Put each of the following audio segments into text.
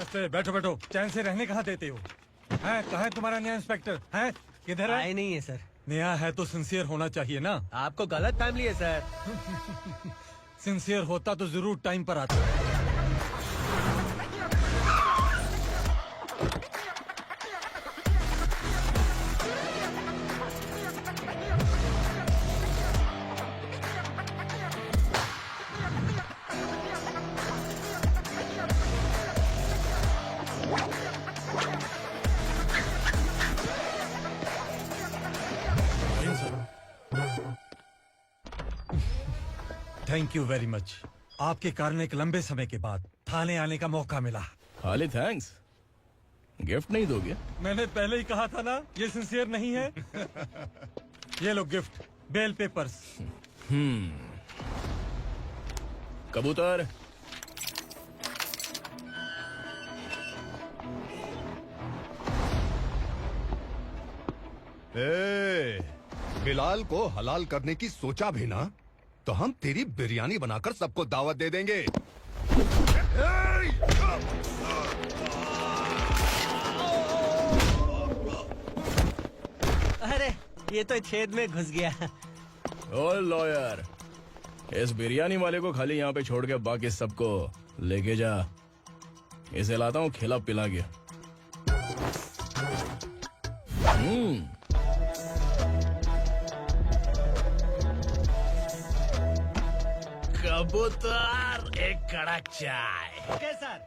नमस्ते, बैठो बैठो। चैन से रहने कहाँ देते हो? हैं, कहाँ है तुम्हारा नया इंस्पेक्टर? हैं, किधर है? आए नहीं है सर। नया है तो सिंसियर होना चाहिए ना। आपको गलत फैमिली है सर। सिंसियर होता तो जरूर टाइम पर आता। Thank you very much. आपके कारण एक लंबे समय के बाद थाने आने का मौका मिला। खाली थैंक्स, गिफ्ट नहीं दोगे? मैंने पहले ही कहा था ना, ये सिंसियर नहीं है। ये लो गिफ्ट, बेल पेपर्स। कबूतर। बिलाल को हलाल करने की सोचा भी ना तो हम तेरी बिरयानी बनाकर सबको दावत दे देंगे। अरे ये तो छेद में घुस गया। ओ लॉयर, इस बिरयानी वाले को खाली यहाँ पे छोड़ के बाकी सबको लेके जा। इसे लाता हूँ खिला पिला के। कबूतर, एक कड़क चाय। Okay sir.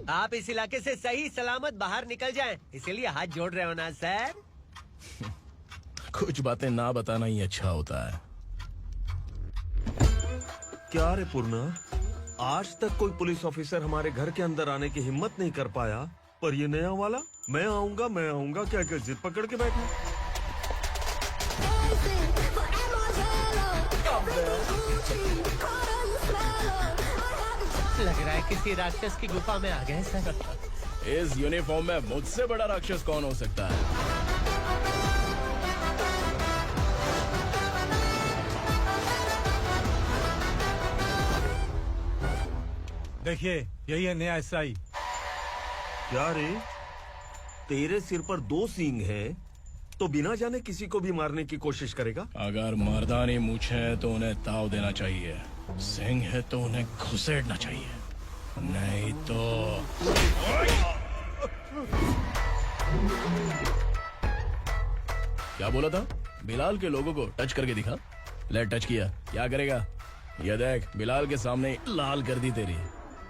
आप इस इलाके से सही सलामत बाहर निकल जाएं, इसीलिए हाथ जोड़ रहे हो ना सर। कुछ बातें ना बताना ही अच्छा होता है। क्या रे पूर्णा, आज तक कोई पुलिस ऑफिसर हमारे घर के अंदर आने की हिम्मत नहीं कर पाया, पर ये नया वाला मैं आऊंगा क्या क्या जिद पकड़ के बैठा। लग रहा है किसी राक्षस की गुफा में आ गए सर। इस यूनिफॉर्म में मुझसे बड़ा राक्षस कौन हो सकता है? देखिए, यही है नया एसआई। क्या रे, तेरे सिर पर 2 सींग है तो बिना जाने किसी को भी मारने की कोशिश करेगा? अगर मर्दानी मूछें है तो उन्हें ताव देना चाहिए, सिंह है तो उन्हें घुसेड़ना चाहिए, नहीं तो। क्या बोला था? बिलाल के लोगों को टच करके दिखा। ले टच किया, क्या करेगा? ये देख, बिलाल के सामने लाल कर दी तेरी।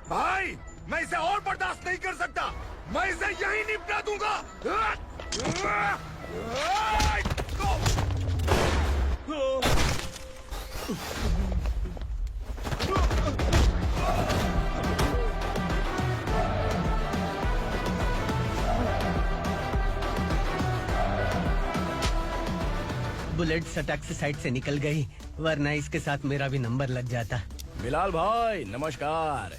भाई, मैं इसे और बर्दाश्त नहीं कर सकता। मैं इसे यहीं निपटा दूंगा। बुलेट सटक से साइड से निकल गई, वरना इसके साथ मेरा भी नंबर लग जाता। बिलाल भाई नमस्कार।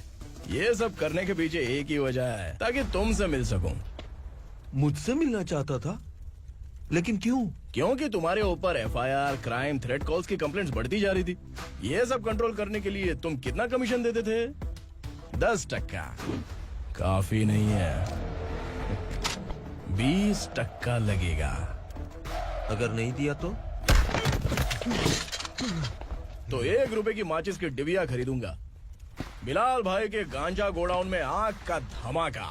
ये सब करने के पीछे एक ही वजह है, ताकि तुमसे मिल सकूं। मुझसे मिलना चाहता था, लेकिन क्यों? क्योंकि तुम्हारे ऊपर एफआईआर, क्राइम, थ्रेट कॉल्स की कंप्लेंट्स बढ़ती जा रही थी। ये सब कंट्रोल करने के लिए तुम कितना कमीशन देते थे? 10%। काफी नहीं है, 20% लगेगा। अगर नहीं दिया तो 1 रुपए की माचिस की डिबिया खरीदूंगा। बिलाल भाई के गांजा गोडाउन में आग का धमाका,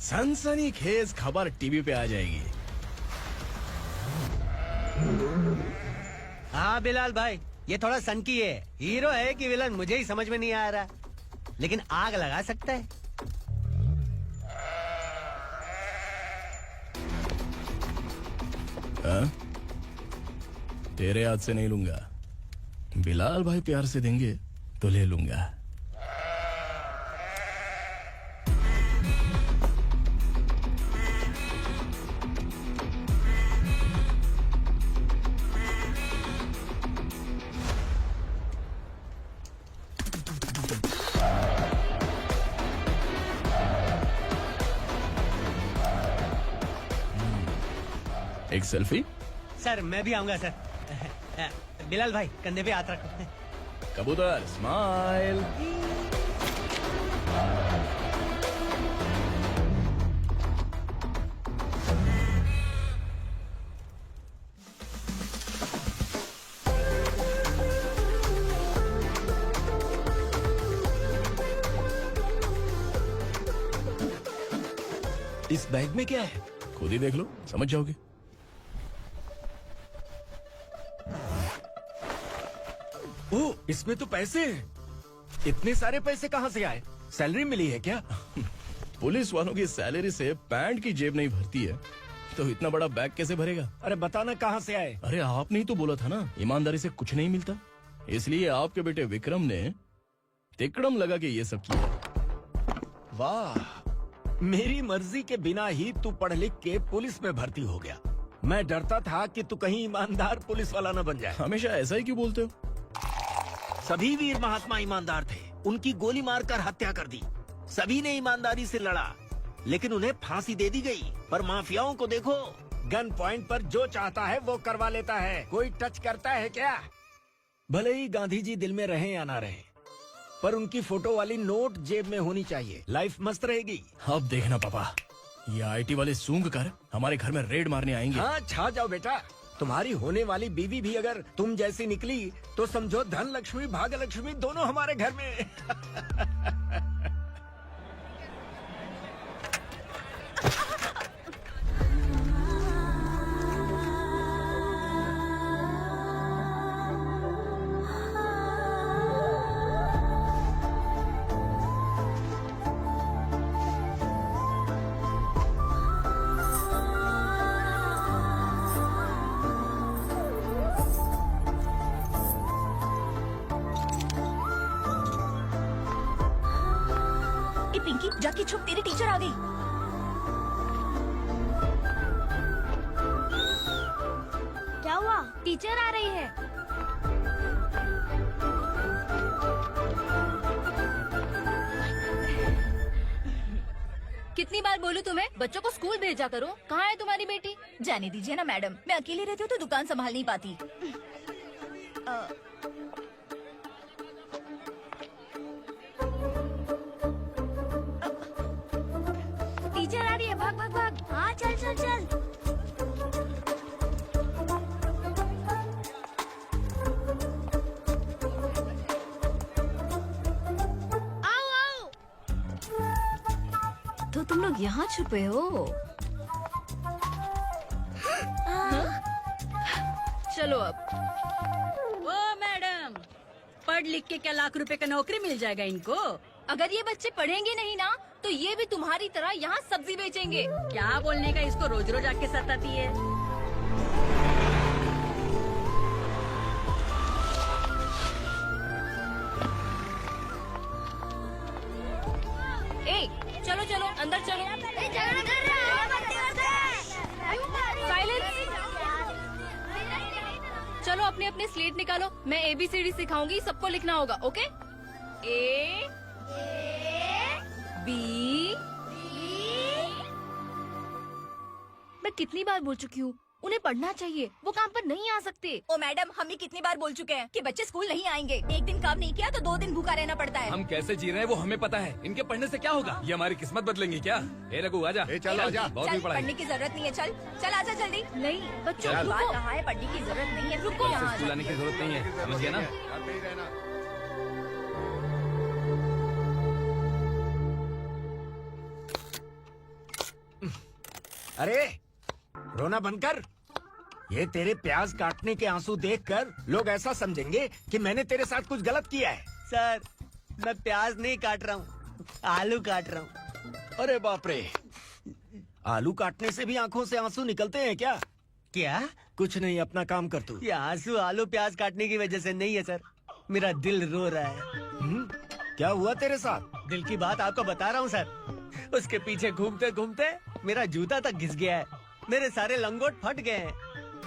सनसनीखेज खबर टीवी पे आ जाएगी। हाँ बिलाल भाई, ये थोड़ा सनकी है। हीरो है कि विलन मुझे ही समझ में नहीं आ रहा, लेकिन आग लगा सकता है। तेरे हाथ से नहीं लूंगा, बिलाल भाई प्यार से देंगे तो ले लूंगा। एक सेल्फी? सर मैं भी आऊंगा सर। बिलाल भाई कंधे पे हाथ रखो। कबूतर स्माइल। इस बैग में क्या है? खुद ही देख लो, समझ जाओगे। ओह, इसमें तो पैसे हैं। इतने सारे पैसे कहाँ से आए? सैलरी मिली है क्या? पुलिस वालों की सैलरी से पैंट की जेब नहीं भरती है, तो इतना बड़ा बैग कैसे भरेगा? अरे बताना कहाँ से आए? अरे आपने ही तो बोला था ना, ईमानदारी से कुछ नहीं मिलता। इसलिए आपके बेटे विक्रम ने तिकड़म लगा के ये सब किया। वाह, मेरी मर्जी के बिना ही तू पढ़ लिख के पुलिस में भर्ती हो गया। मैं डरता था कि तू कहीं ईमानदार पुलिस वाला न बन जाए। हमेशा ऐसा ही क्यों बोलते हो? सभी वीर महात्मा ईमानदार थे, उनकी गोली मारकर हत्या कर दी। सभी ने ईमानदारी से लड़ा, लेकिन उन्हें फांसी दे दी गई। पर माफियाओं को देखो, गन पॉइंट पर जो चाहता है वो करवा लेता है। कोई टच करता है क्या? भले ही गांधी जी दिल में रहे या ना रहे, पर उनकी फोटो वाली नोट जेब में होनी चाहिए। लाइफ मस्त रहेगी। अब देखना पापा, ये आईटी वाले सूंघ कर हमारे घर में रेड मारने आएंगे। हाँ, छा जाओ बेटा। तुम्हारी होने वाली बीवी भी अगर तुम जैसी निकली तो समझो धन लक्ष्मी भाग्य लक्ष्मी दोनों हमारे घर में। ए पिंकी, जाके छुप, तेरी टीचर आ गई। क्या हुआ? टीचर आ रही है। कितनी बार बोलूं तुम्हें, बच्चों को स्कूल भेजा करो। कहाँ है तुम्हारी बेटी? जाने दीजिए ना मैडम, मैं अकेली रहती हूँ तो दुकान संभाल नहीं पाती। टीचर आ रही है, भाग भाग भाग। हाँ चल चल चल। आओ आओ। तो तुम लोग यहाँ छुपे हो? चलो अब। ओ मैडम, पढ़ लिख के क्या लाख रुपए का नौकरी मिल जाएगा इनको? अगर ये बच्चे पढ़ेंगे नहीं ना, तो ये भी तुम्हारी तरह यहाँ सब्जी बेचेंगे। क्या बोलने का, इसको रोज रोज आके सताती है। ए, चलो चलो अंदर चलो। साइलेंस। चलो अपने अपने स्लेट निकालो, मैं ABCD सिखाऊंगी, सबको लिखना होगा। ओके? A B। मैं कितनी बार बोल चुकी हूँ, उन्हें पढ़ना चाहिए, वो काम पर नहीं आ सकते। ओ मैडम, हम भी कितनी बार बोल चुके हैं कि बच्चे स्कूल नहीं आएंगे। एक दिन काम नहीं किया तो 2 दिन भूखा रहना पड़ता है। हम कैसे जी रहे हैं वो हमें पता है, इनके पढ़ने से क्या होगा? ये हमारी किस्मत बदलेंगे क्या? ए रघु आजा। चल आजा। बहुत भी चल, पढ़ाई। पढ़ने की जरूरत नहीं है। चल चल आजा जल्दी। नहीं बच्चों, चल। बात कहा है, पढ़ने की जरूरत नहीं है। रुको यहाँ। स्कूल आने की जरूरत नहीं है, समझ गया ना? अरे रोना बंद कर। ये तेरे प्याज काटने के आंसू देखकर लोग ऐसा समझेंगे कि मैंने तेरे साथ कुछ गलत किया है। सर मैं प्याज नहीं काट रहा हूँ, आलू काट रहा हूँ। अरे बाप रे, आलू काटने से भी आंखों से आंसू निकलते हैं क्या? क्या? कुछ नहीं, अपना काम कर तू। ये आंसू आलू प्याज काटने की वजह से नहीं है सर, मेरा दिल रो रहा है। क्या हुआ तेरे साथ? दिल की बात आपको बता रहा हूँ सर। उसके पीछे घूमते घूमते मेरा जूता तक घिस गया है, मेरे सारे लंगोट फट गए हैं,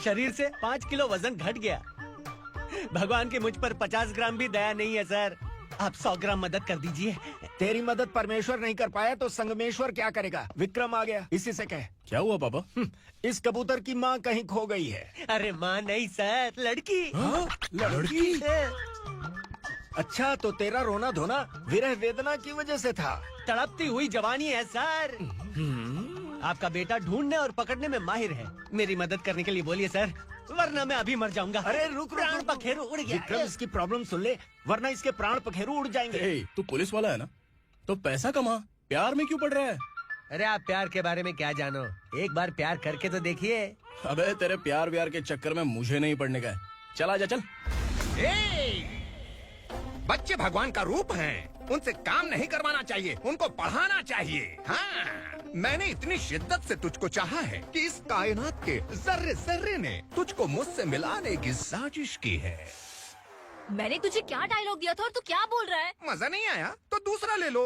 शरीर से 5 किलो वजन घट गया। भगवान की मुझ पर 50 ग्राम भी दया नहीं है सर। आप 100 ग्राम मदद कर दीजिए। तेरी मदद परमेश्वर नहीं कर पाया तो संगमेश्वर क्या करेगा? विक्रम आ गया, इसी से कह। क्या हुआ पापा? इस कबूतर की माँ कहीं खो गई है। अरे माँ नहीं सर, लड़की। लड़की? अच्छा, तो तेरा रोना धोना विरह वेदना की वजह से था। तड़पती हुई जवानी है सर। आपका बेटा ढूंढने और पकड़ने में माहिर है। मेरी मदद करने के लिए बोलिए सर, वरना मैं अभी मर जाऊंगा। अरे रुक प्राण पखेरु उड़ गया। विक्रम, इसकी प्रॉब्लम सुन ले, वरना इसके प्राण पखेरु उड़ जाएंगे। ए, तू पुलिस वाला है ना, तो पैसा कमा, प्यार में क्यों पड़ रहा है? अरे आप प्यार के बारे में क्या जानो, एक बार प्यार करके तो देखिए। अबे तेरे प्यार व्यार के चक्कर में मुझे नहीं पड़ने का है। चला जा, चल। बच्चे भगवान का रूप हैं, उनसे काम नहीं करवाना चाहिए, उनको पढ़ाना चाहिए। हाँ, मैंने इतनी शिद्दत से तुझको चाहा है कि इस कायनात के जर्रे जर्रे ने तुझको मुझसे मिलाने की साजिश की है। मैंने तुझे क्या डायलॉग दिया था और तू क्या बोल रहा है? मजा नहीं आया तो दूसरा ले लो।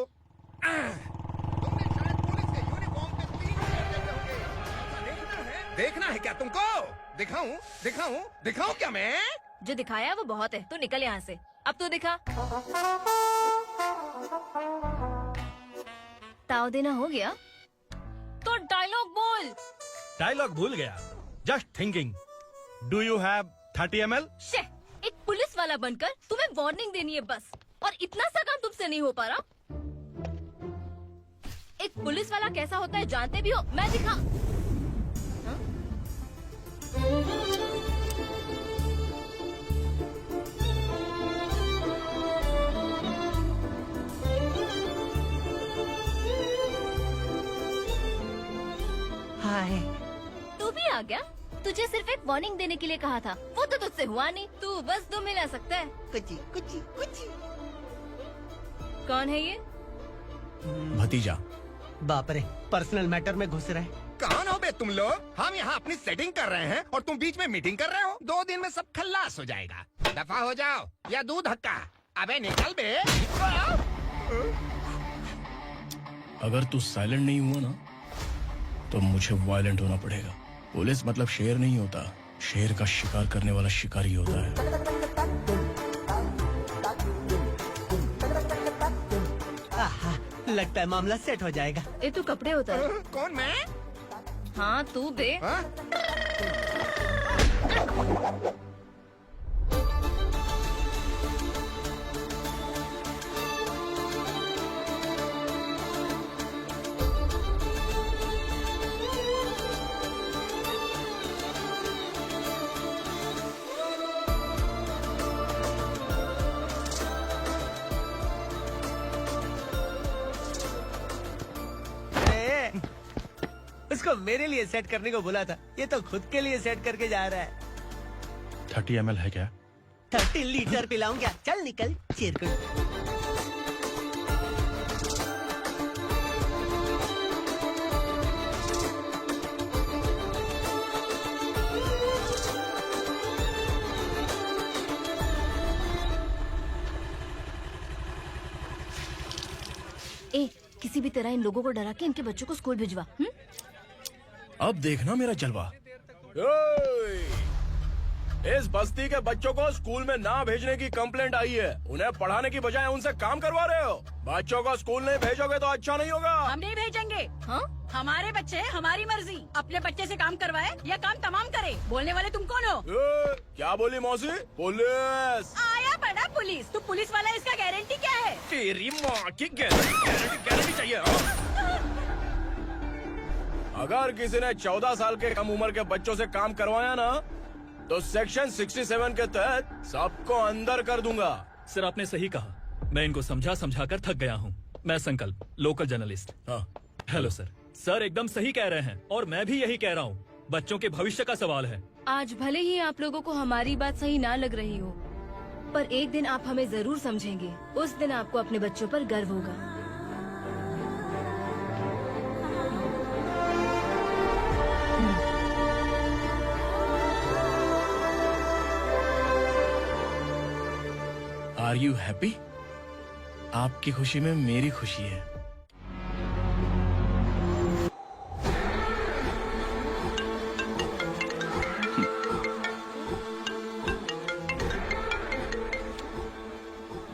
तुमने शायद पुलिस के यूनिफॉर्म पे 3 पैर देखे होंगे। देखना है क्या तुमको? दिखाऊं दिखाऊं दिखाऊं क्या मैं? जो दिखाया वो बहुत है, तू निकल यहाँ से। अब तू दिखा। ताव देना हो गया तो डायलॉग बोल। डायलॉग भूल गया। Just thinking. Do you have 30 ml? शे, एक पुलिस वाला बनकर तुम्हें वार्निंग देनी है बस, और इतना सा काम तुमसे नहीं हो पा रहा। एक पुलिस वाला कैसा होता है जानते भी हो? मैं दिखा। हाय, तू भी आ गया? तुझे सिर्फ एक वार्निंग देने के लिए कहा था, वो तो तुझसे हुआ नहीं। तू बस दो मिला सकता है। कुछ कुछ। कौन है ये? भतीजा। बाप रे, पर्सनल मैटर में घुस रहे। कौन हो बे तुम लोग? हम यहाँ अपनी सेटिंग कर रहे हैं और तुम बीच में मीटिंग कर रहे हो। 2 दिन में सब खल्लास हो जाएगा। दफा हो जाओ या दूध हक्का। अबे निकल बे। अगर तू साइलेंट नहीं हुआ ना तो मुझे वायलेंट होना पड़ेगा। पुलिस मतलब शेर नहीं होता, शेर का शिकार करने वाला शिकारी होता है। आहा, लगता है मामला सेट हो जाएगा। ये तू कपड़े उतार। कौन मैं? हाँ तू बे। हाँ? उसको मेरे लिए सेट करने को बोला था, ये तो खुद के लिए सेट करके जा रहा है। 30 ml है क्या? 30 लीटर पिलाऊं क्या? चल निकल चिरकुट। ए, किसी भी तरह इन लोगों को डरा के इनके बच्चों को स्कूल भिजवा। अब देखना मेरा जलवा। इस बस्ती के बच्चों को स्कूल में ना भेजने की कंप्लेंट आई है। उन्हें पढ़ाने की बजाय उनसे काम करवा रहे हो। बच्चों को स्कूल नहीं भेजोगे तो अच्छा नहीं होगा। हम नहीं भेजेंगे। हाँ? हमारे बच्चे हमारी मर्जी। अपने बच्चे से काम करवाए या काम तमाम करे। बोलने वाले तुम कौन हो? क्या बोली मौसी? पुलिस आया बड़ा पुलिस। तू पुलिस वाला, इसका गारंटी क्या है? तेरी माँ की गारंटी चाहिए। अगर किसी ने 14 साल के कम उम्र के बच्चों से काम करवाया ना तो सेक्शन 67 के तहत सबको अंदर कर दूंगा। सर आपने सही कहा। मैं इनको समझा समझा कर थक गया हूँ। मैं संकल्प, लोकल जर्नलिस्ट। हाँ। Hello sir. सर एकदम सही कह रहे हैं और मैं भी यही कह रहा हूँ। बच्चों के भविष्य का सवाल है। आज भले ही आप लोगों को हमारी बात सही ना लग रही हो, पर एक दिन आप हमें जरूर समझेंगे। उस दिन आपको अपने बच्चों पर गर्व होगा। Are you happy? आपकी खुशी में मेरी खुशी है।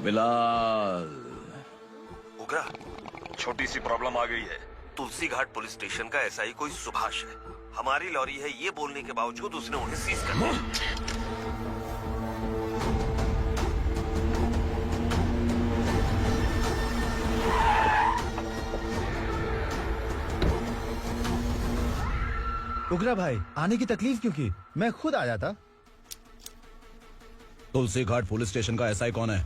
बिलाल। उगरा, छोटी सी प्रॉब्लम आ गई है। तुलसी घाट पुलिस स्टेशन का एसआई कोई सुभाष है। हमारी लॉरी है ये बोलने के बावजूद उसने उन्हें सीज कर दिया। उगरा भाई, आने की तकलीफ क्यों की? मैं खुद आ जाता। तुलसी घाट पुलिस स्टेशन का एसआई कौन है?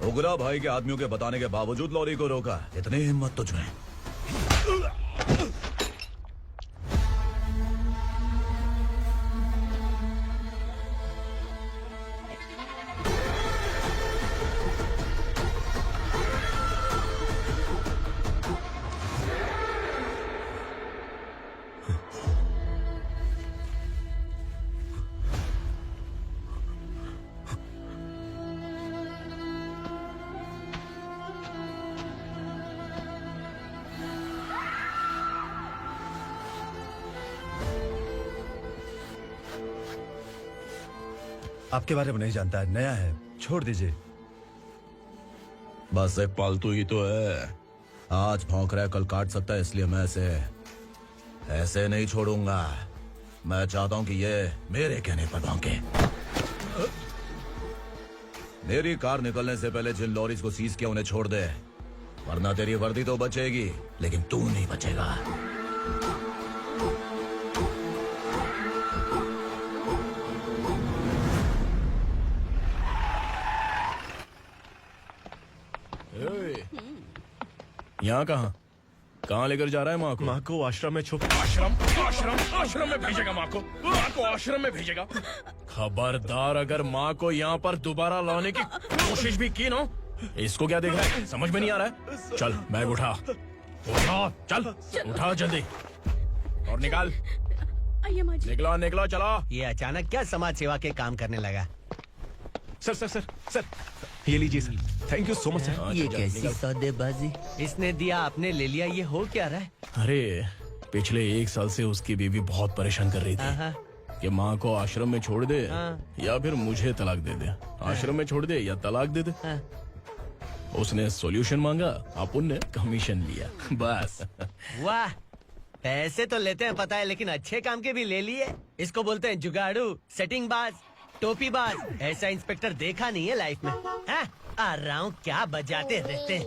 उगरा भाई के आदमियों के बताने के बावजूद लॉरी को रोका। इतनी हिम्मत तुझमें? आपके बारे में नहीं जानता है, नया है, छोड़ दीजिए। बस एक पालतू ही तो है। आज भौंक रहा है, कल काट सकता है, इसलिए मैं ऐसे नहीं छोड़ूंगा। मैं चाहता हूं कि ये मेरे कहने पर भौंके। मेरी कार निकलने से पहले जिन लॉरीज को सीज किया उन्हें छोड़ दे, वरना तेरी वर्दी तो बचेगी लेकिन तू नहीं बचेगा। यहाँ कहाँ लेकर जा रहा है माँ को? माँ को आश्रम में आश्रम में भेजेगा। माँ को आश्रम में भेजेगा। खबरदार, अगर माँ को यहाँ पर दोबारा लाने की कोशिश भी की ना, इसको क्या देख रहा है? समझ में नहीं आ रहा है? चल बैग उठा, चल उठा जल्दी और निकाल। निकला चला। ये अचानक क्या समाज सेवा के काम करने लगा? सर ये लीजिए sir. Thank you so much sir. ये कैसी सौदेबाजी? इसने दिया, आपने ले लिया, ये हो क्या रहा है? अरे पिछले 1 साल से उसकी बीवी बहुत परेशान कर रही थी कि माँ को आश्रम में छोड़ दे या फिर मुझे तलाक दे दे। आश्रम में छोड़ दे या तलाक दे दे। उसने सॉल्यूशन मांगा, अपन ने कमीशन लिया, बस। वाह, पैसे तो लेते हैं पता है, लेकिन अच्छे काम के भी ले लिए। इसको बोलते हैं जुगाड़ू, सेटिंग बाज, टोपी बाज। ऐसा इंस्पेक्टर देखा नहीं है लाइफ में। आ रहा हूँ, क्या बजाते रहते हैं।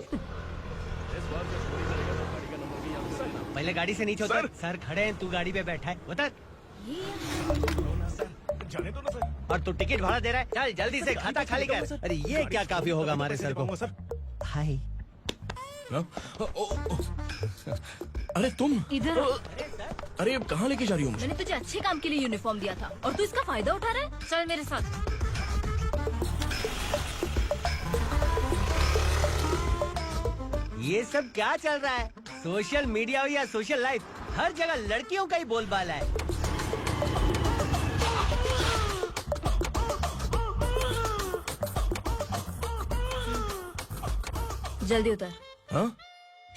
पहले गाड़ी से नीचे उतर। सर खड़े हैं, तू गाड़ी पे बैठा है, उतर। और तू टिकट भाड़ा दे रहा है? चल जल्दी से खाता खाली कर। अरे ये क्या काफी होगा हमारे सर को। हाय। अरे तुम इधर। अरे अब कहाँ लेके जा रही हो मुझे? मैंने तुझे अच्छे काम के लिए यूनिफॉर्म दिया था और तू इसका फायदा उठा रहा है। चल मेरे साथ। ये सब क्या चल रहा है? सोशल मीडिया हो या सोशल लाइफ, हर जगह लड़कियों का ही बोलबाला है। जल्दी उतर। हाँ?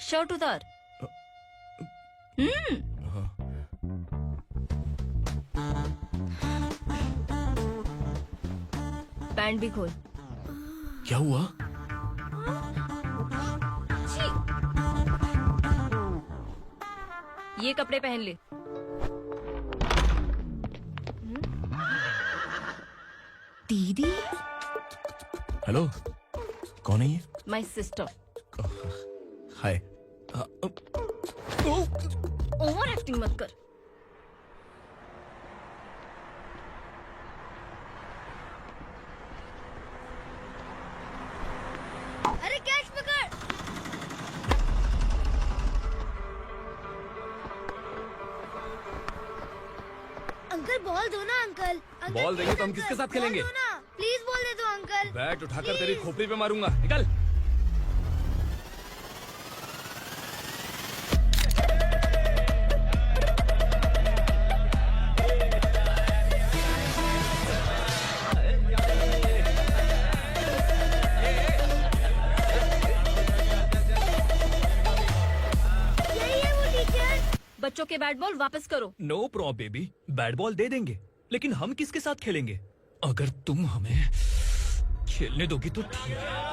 शर्ट उतार। पैंट भी खोल। क्या हुआ? ये कपड़े पहन ले। दीदी। हेलो, कौन है ये? My sister. Hi. Over acting मत कर। अरे कैच पकड़। अंकल बॉल दो ना अंकल। बॉल देंगे तो हम किसके साथ खेलेंगे? प्लीज बॉल दे दो अंकल। बैट उठाकर तेरी खोपड़ी पे मारूंगा, निकल। बच्चों के बैट बॉल वापस करो। No problem baby, bat ball दे देंगे, लेकिन हम किसके साथ खेलेंगे? अगर तुम हमें खेलने दोगी तो ठीक है।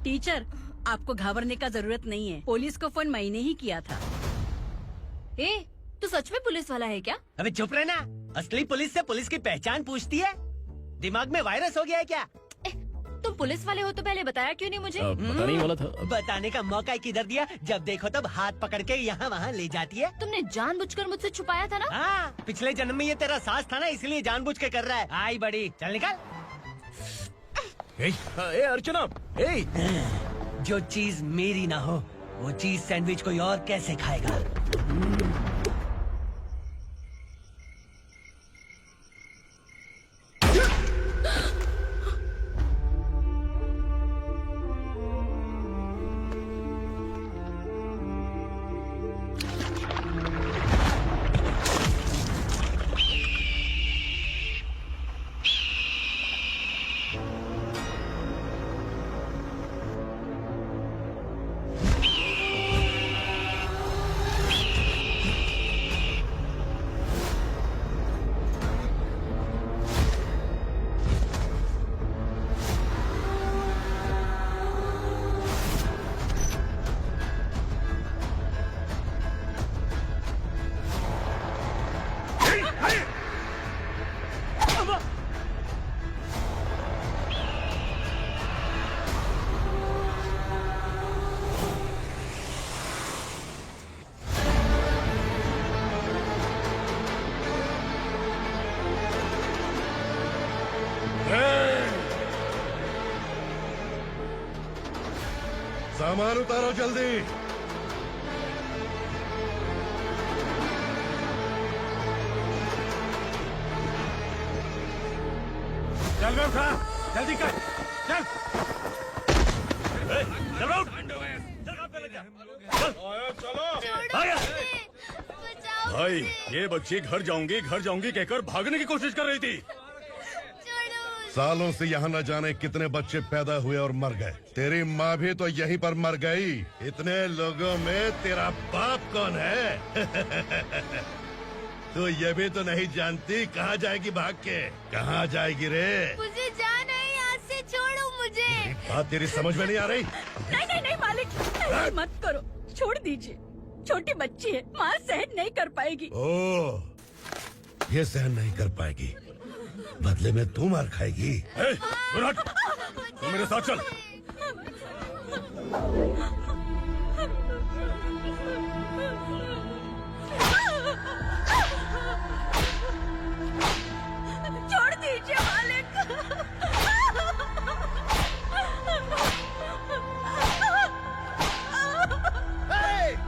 टीचर, आपको घबराने का जरूरत नहीं है। पुलिस को फोन मैंने ही किया था। ए, तू सच में पुलिस वाला है क्या? अबे चुप रहना। असली पुलिस से पुलिस की पहचान पूछती है? दिमाग में वायरस हो गया है क्या? तुम पुलिस वाले हो तो पहले बताया क्यों नहीं मुझे? बताने ही वाला था। बताने का मौका किधर दिया? जब देखो तब हाथ पकड़ के यहाँ वहाँ ले जाती है। तुमने जानबूझकर मुझसे छुपाया था ना? हाँ, पिछले जन्म में ये तेरा सास था ना, इसलिए जानबूझ के कर रहा है। आई बड़ी, चल निकल। ए अर्चना, जो चीज मेरी ना हो वो चीज सैंडविच कोई और कैसे खाएगा? सामान उतारो जल्दी। चल बे उठा, जल्दी कर, चल। भाई, ये बच्ची घर जाऊंगी कहकर भागने की कोशिश कर रही थी। सालों से यहाँ न जाने कितने बच्चे पैदा हुए और मर गए। तेरी माँ भी तो यहीं पर मर गई। इतने लोगों में तेरा बाप कौन है? तो ये भी तो नहीं जानती कहाँ जाएगी भाग के? कहाँ जाएगी रे? मुझे जाना है, यहाँ से छोड़ो मुझे। बात तेरी समझ में नहीं आ रही? नहीं मालिक, ऐसे मत करो, छोड़ दीजिए। छोटी बच्ची है, माँ सहन नहीं कर पाएगी। ओह, ये सहन नहीं कर पाएगी, बदले में तू मार खाएगी। तू मेरे साथ चल। छोड़ दीजिए मालिक।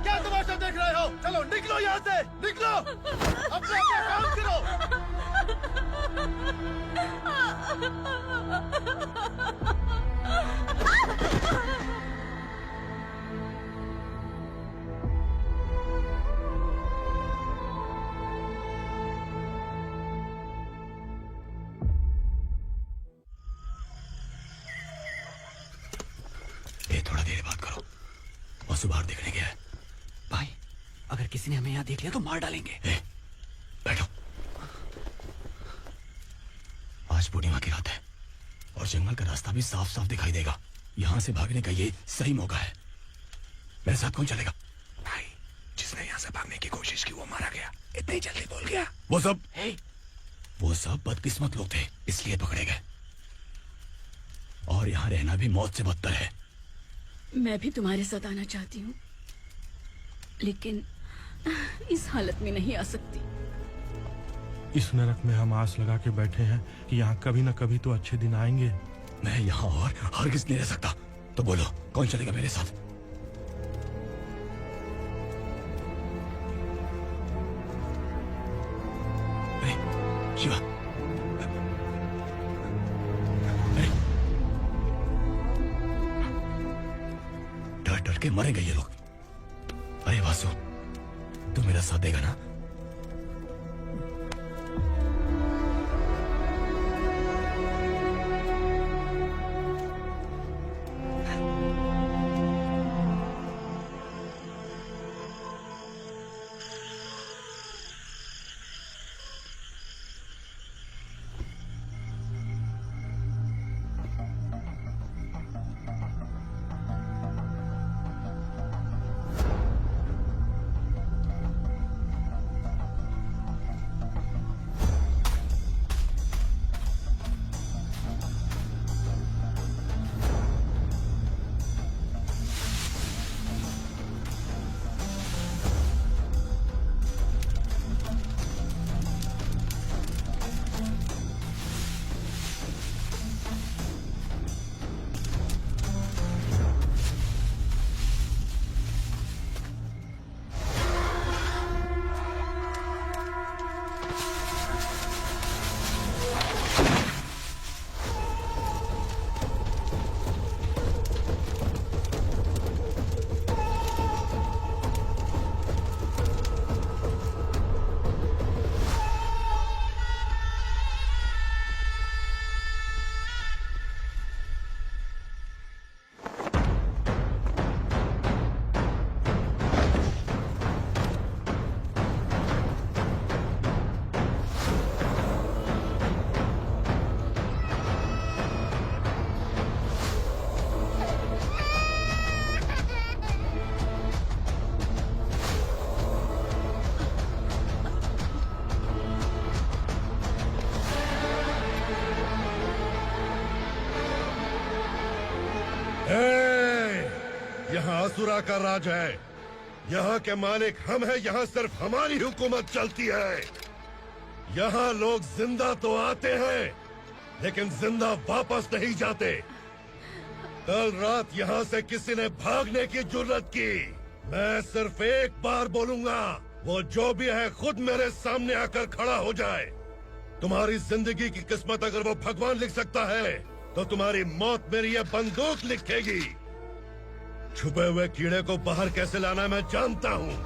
क्या तमाशा देख रहे हो? चलो निकलो यहाँ से, निकलो। अपना काम करो। वासु बाहर देखने गया है। भाई अगर किसी ने हमें यहाँ देख लिया तो मार डालेंगे। बैठो। आज पूर्णिमा की रात है और जंगल का रास्ता भी साफ साफ दिखाई देगा। यहाँ से भागने का ये सही मौका है। मेरे साथ कौन चलेगा? भाई जिसने यहाँ से भागने की कोशिश की वो मारा गया, इतनी जल्दी बोल गया। वो सब बदकिस्मत लोग थे, इसलिए पकड़े गए। और यहाँ रहना भी मौत से बदतर है। मैं भी तुम्हारे साथ आना चाहती हूँ, लेकिन इस हालत में नहीं आ सकती। इस नरक में हम आस लगा के बैठे हैं कि यहाँ कभी न कभी तो अच्छे दिन आएंगे। मैं यहाँ और हरगिज़ नहीं रह सकता। तो बोलो कौन चलेगा मेरे साथ? शिवा, डर डर के मरेंगे ये लोग। अरे वासु, तू मेरा साथ देगा ना? यहाँ असुरा का राज है। यहाँ के मालिक हम हैं। यहाँ सिर्फ हमारी हुकूमत चलती है। यहाँ लोग जिंदा तो आते हैं लेकिन जिंदा वापस नहीं जाते। कल रात यहाँ से किसी ने भागने की जुर्रत की, मैं सिर्फ एक बार बोलूंगा, वो जो भी है खुद मेरे सामने आकर खड़ा हो जाए। तुम्हारी जिंदगी की किस्मत अगर वो भगवान लिख सकता है तो तुम्हारी मौत मेरी ये बंदूक लिखेगी। छुपे हुए कीड़े को बाहर कैसे लाना मैं जानता हूँ।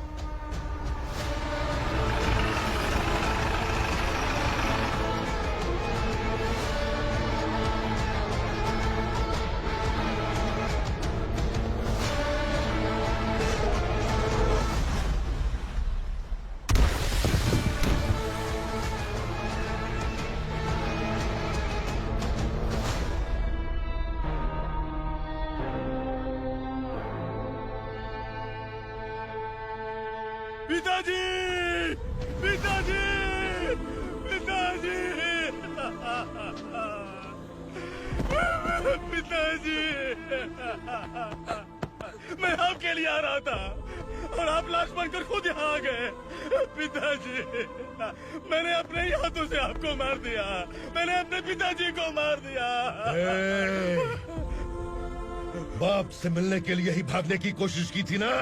पिताजी, पिताजी, पिताजी, पिताजी, मैं आपके लिए आ रहा था और आप लाश बनकर खुद यहाँ आ गए। पिताजी, मैंने अपने ही हाथों से आपको मार दिया। मैंने अपने पिताजी को मार दिया। बाप से मिलने के लिए ही भागने की कोशिश की थी ना?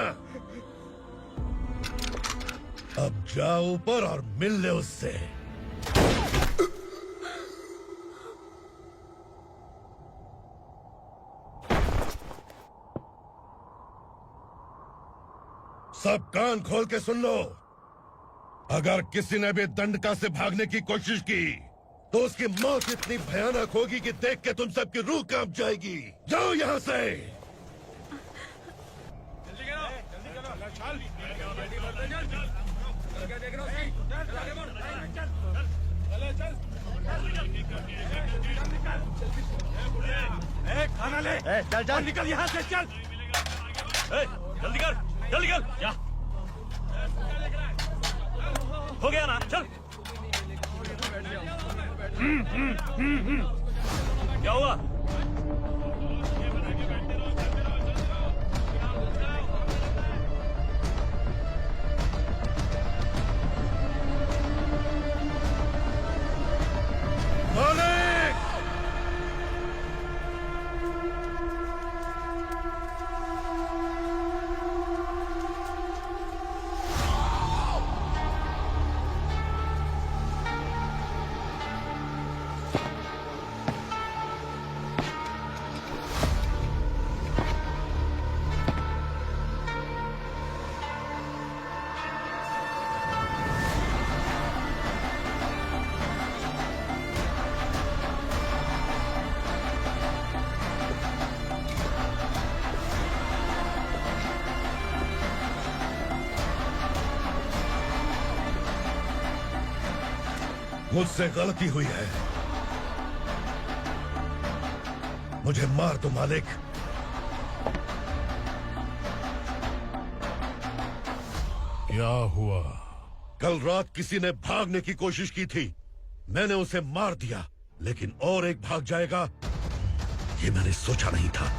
अब जाओ ऊपर और मिल ले उससे। सब कान खोल के सुन लो। अगर किसी ने भी दंडका से भागने की कोशिश की तो उसकी मौत इतनी भयानक होगी कि देख के तुम सबकी रूह कांप जाएगी। जाओ यहाँ से। खाना ले। चल चल निकल यहाँ से, चल। जल्दी कर, जल्दी कर। क्या हो गया ना? चल। क्या हुआ? मुझसे गलती हुई है, मुझे मार दो मालिक। क्या हुआ? कल रात किसी ने भागने की कोशिश की थी, मैंने उसे मार दिया, लेकिन और एक भाग जाएगा ये मैंने सोचा नहीं था।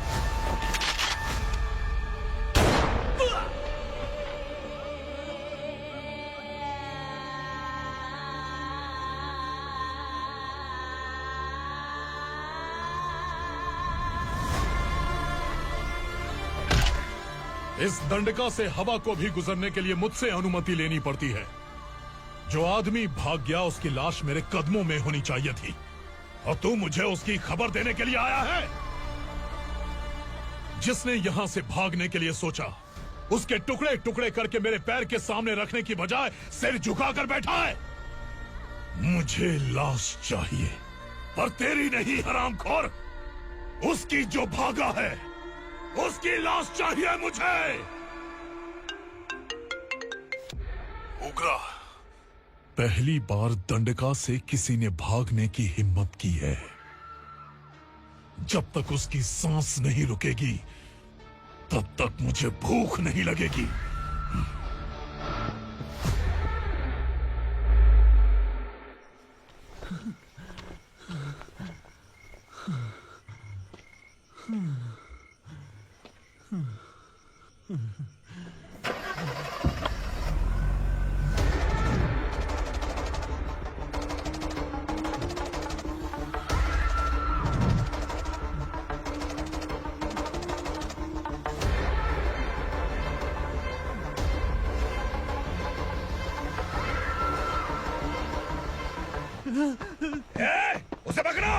इस दंडका से हवा को भी गुजरने के लिए मुझसे अनुमति लेनी पड़ती है। जो आदमी भाग गया उसकी लाश मेरे कदमों में होनी चाहिए थी, और तू मुझे उसकी खबर देने के लिए आया है। जिसने यहां से भागने के लिए सोचा, उसके टुकड़े टुकड़े करके मेरे पैर के सामने रखने की बजाय सिर झुकाकर बैठा है। मुझे लाश चाहिए, पर तेरी नहीं हरामखोर, उसकी जो भागा है उसकी लाश चाहिए मुझे। उग्रा, पहली बार दंडका से किसी ने भागने की हिम्मत की है। जब तक उसकी सांस नहीं रुकेगी तब तक मुझे भूख नहीं लगेगी। उसे पकड़ो।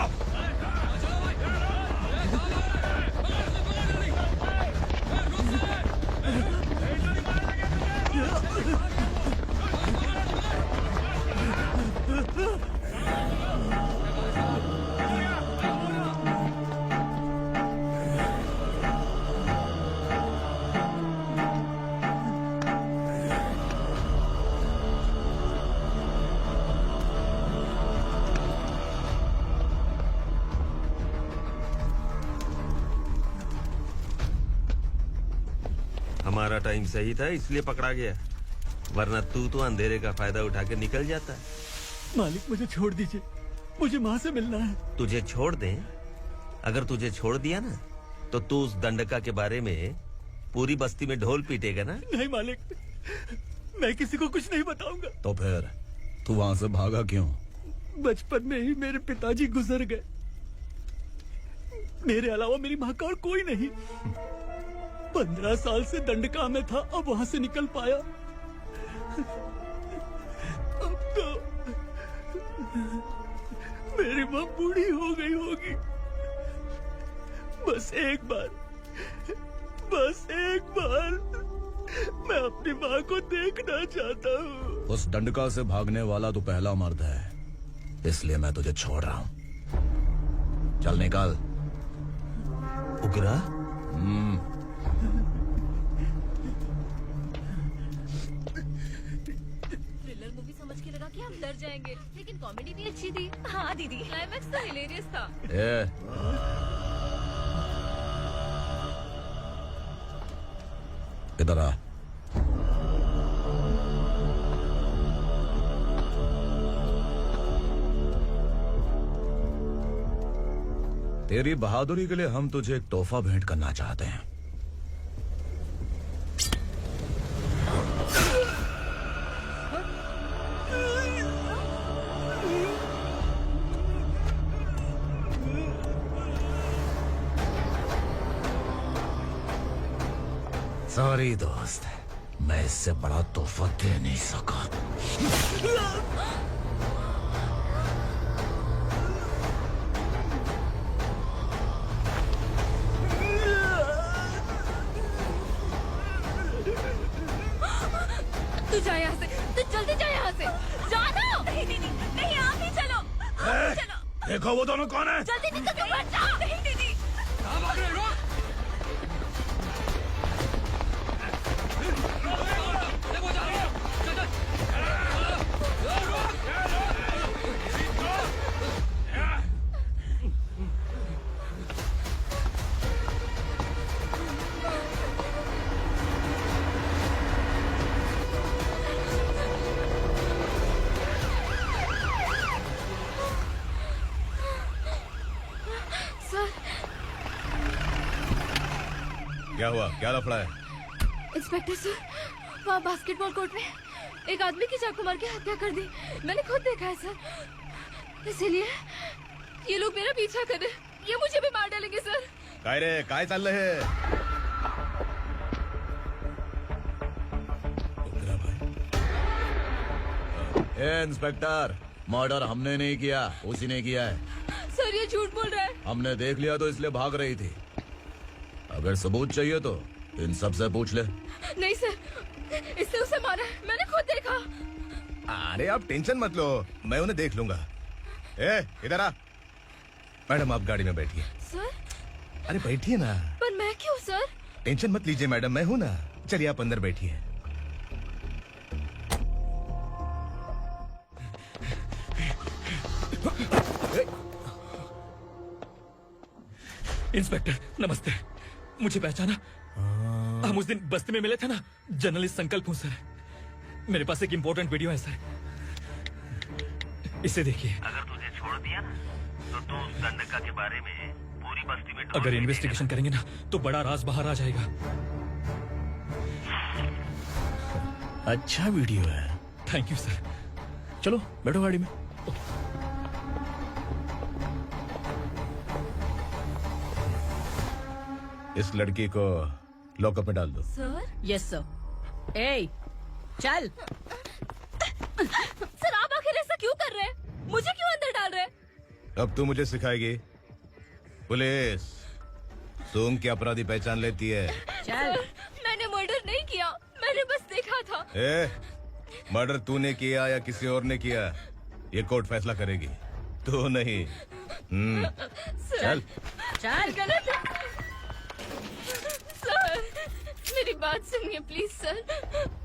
हमारा टाइम सही था इसलिए पकड़ा गया, वरना तू तो अंधेरे का फायदा उठा के निकल जाता। मालिक मुझे छोड़ दीजिए, मुझे माँ से मिलना है। तुझे छोड़ दें? अगर तुझे छोड़ दिया ना तो तू उस दंडका के बारे में पूरी बस्ती में ढोल पीटेगा ना। नहीं मालिक, मैं किसी को कुछ नहीं बताऊंगा। तो फिर तू वहां से भागा क्यों? बचपन में ही मेरे पिताजी गुजर गए, मेरे अलावा मेरी माँ का और कोई नहीं। 15 साल से दंडका में था, अब वहां से निकल पाया। अब तो मेरी माँ बूढ़ी हो गई होगी। बस एक बार मैं अपनी माँ को देखना चाहता हूँ। उस दंडका से भागने वाला तो पहला मर्द है, इसलिए मैं तुझे छोड़ रहा हूँ। चल निकल। उग्रा? मर जाएंगे। लेकिन कॉमेडी भी अच्छी थी। हाँ दीदी, क्लाइमैक्स तो हिलेरियस था। इधर आ। तेरी बहादुरी के लिए हम तुझे एक तोहफा भेंट करना चाहते हैं। सॉरी दोस्त, मैं इससे बड़ा तोहफा दे नहीं सका। तू जा यहाँ से, तू जल्दी जा यहाँ से। जानो। नहीं दीदी, नहीं आप ही चलो। आप ही चलो। देखो वो दोनों कौन है? जल्दी निकल के मत जाओ। नहीं दीदी। कहाँ भाग रहे हो? क्या हुआ? क्या लफड़ा है? इंस्पेक्टर सर, वहाँ बास्केटबॉल कोर्ट में एक आदमी की चाकू मार के हत्या कर दी। मैंने खुद देखा है सर, इसीलिए ये लोग मेरा पीछा कर रहे। ये मुझे भी मार डालेंगे सर। काय रे, काय चाल रहे है? इंस्पेक्टर, मर्डर हमने नहीं किया, उसी ने किया है। सर ये झूठ बोल रहा है। हमने देख लिया तो इसलिए भाग रही थी। अगर सबूत चाहिए तो इन सब से पूछ ले। नहीं सर, इसने उसे मारा है, मैंने खुद देखा। अरे आप टेंशन मत लो, मैं उन्हें देख लूंगा। इधर आ। मैडम आप गाड़ी में बैठिए। सर? अरे बैठिए ना। पर मैं क्यों सर? टेंशन मत लीजिए मैडम, मैं हूं ना। चलिए आप अंदर बैठिए। इंस्पेक्टर नमस्ते, मुझे पहचाना? हम उस दिन बस्ती में मिले थे ना। जर्नलिस्ट संकल्प हूँ सर। मेरे पास एक इम्पोर्टेंट वीडियो है सर, इसे देखिए। अगर तुझे छोड़ दिया ना तो तू उस दंडका के बारे में पूरी बस्ती में अगर इन्वेस्टिगेशन करेंगे ना तो बड़ा राज बाहर आ जाएगा। अच्छा वीडियो है। Thank you sir. चलो बैठो गाड़ी में। इस लड़की को लॉकअप में डाल दो। सर? Yes sir. ए, चल। सर आप आखिर ऐसा क्यों कर रहे हैं? मुझे क्यों अंदर डाल रहे हैं? अब तू मुझे सिखाएगी? पुलिस सूंघ के अपराधी पहचान लेती है। चल। मैंने मर्डर नहीं किया, मैंने बस देखा था। मर्डर तूने किया या किसी और ने किया, ये कोर्ट फैसला करेगी, तू नहीं। चल चल। गलत है। सर मेरी बात सुनिए प्लीज सर,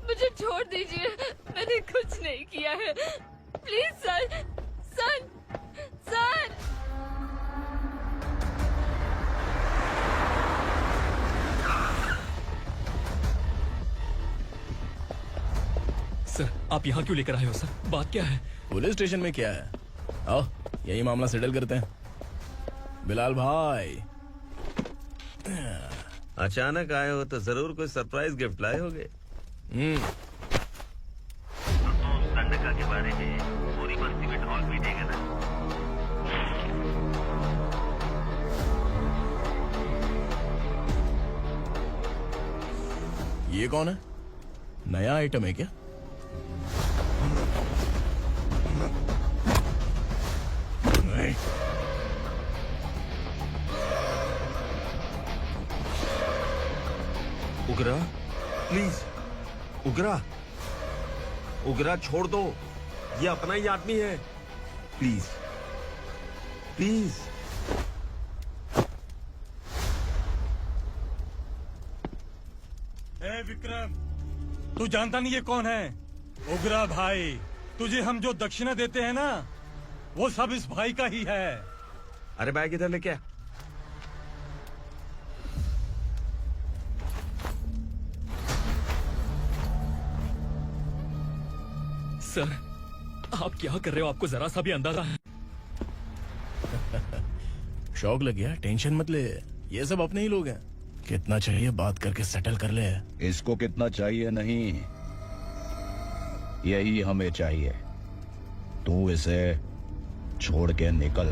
मुझे छोड़ दीजिए, मैंने कुछ नहीं किया है। Please sir, sir, sir. Sir आप यहाँ क्यों लेकर आए हो सर? बात क्या है? पुलिस स्टेशन में क्या है? आओ यही मामला सेटल करते हैं। बिलाल भाई अचानक आए हो तो जरूर कोई सरप्राइज गिफ्ट लाए होगे। तो उस दंडका के बारे में पूरी बस्ती में ढोल पीटेगा ना। ये कौन है? नया आइटम है क्या? नहीं। उगरा प्लीज, उगरा, उगरा छोड़ दो, ये अपना ही आदमी है। Please please. विक्रम, तू जानता नहीं ये कौन है? उगरा भाई, तुझे हम जो दक्षिणा देते हैं ना, वो सब इस भाई का ही है। अरे बैग इधर लेके आ। सर, आप क्या कर रहे हो? आपको जरा सा भी अंदाजा है? शौक लग गया? टेंशन मत ले, ये सब अपने ही लोग हैं। कितना चाहिए बात करके सेटल कर ले। इसको कितना चाहिए नहीं, यही हमें चाहिए। तू इसे छोड़ के निकल।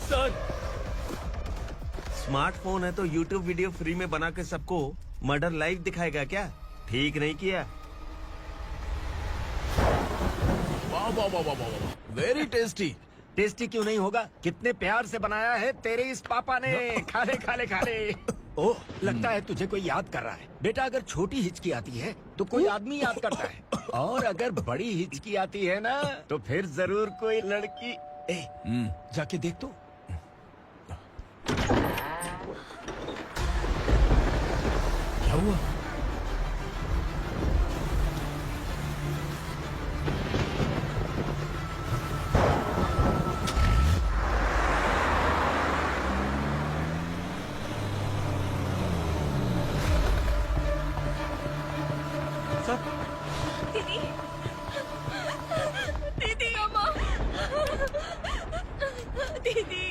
सर, स्मार्टफोन है तो यूट्यूब वीडियो फ्री में बना के सबको मर्डर लाइव दिखाएगा क्या? ठीक नहीं किया। वाह वाह वाह वाह वाह, वेरी टेस्टी। टेस्टी क्यों नहीं होगा? कितने प्यार से बनाया है तेरे इस पापा ने। खा ले खा ले खा ले। ओह, लगता है तुझे कोई याद कर रहा है। बेटा, अगर छोटी हिचकी आती है तो कोई आदमी याद करता है, और अगर बड़ी हिचकी आती है ना तो फिर जरूर कोई लड़की। जाके देख तो। क्या हुआ? दीदी, दीदी, अम्मा, दीदी।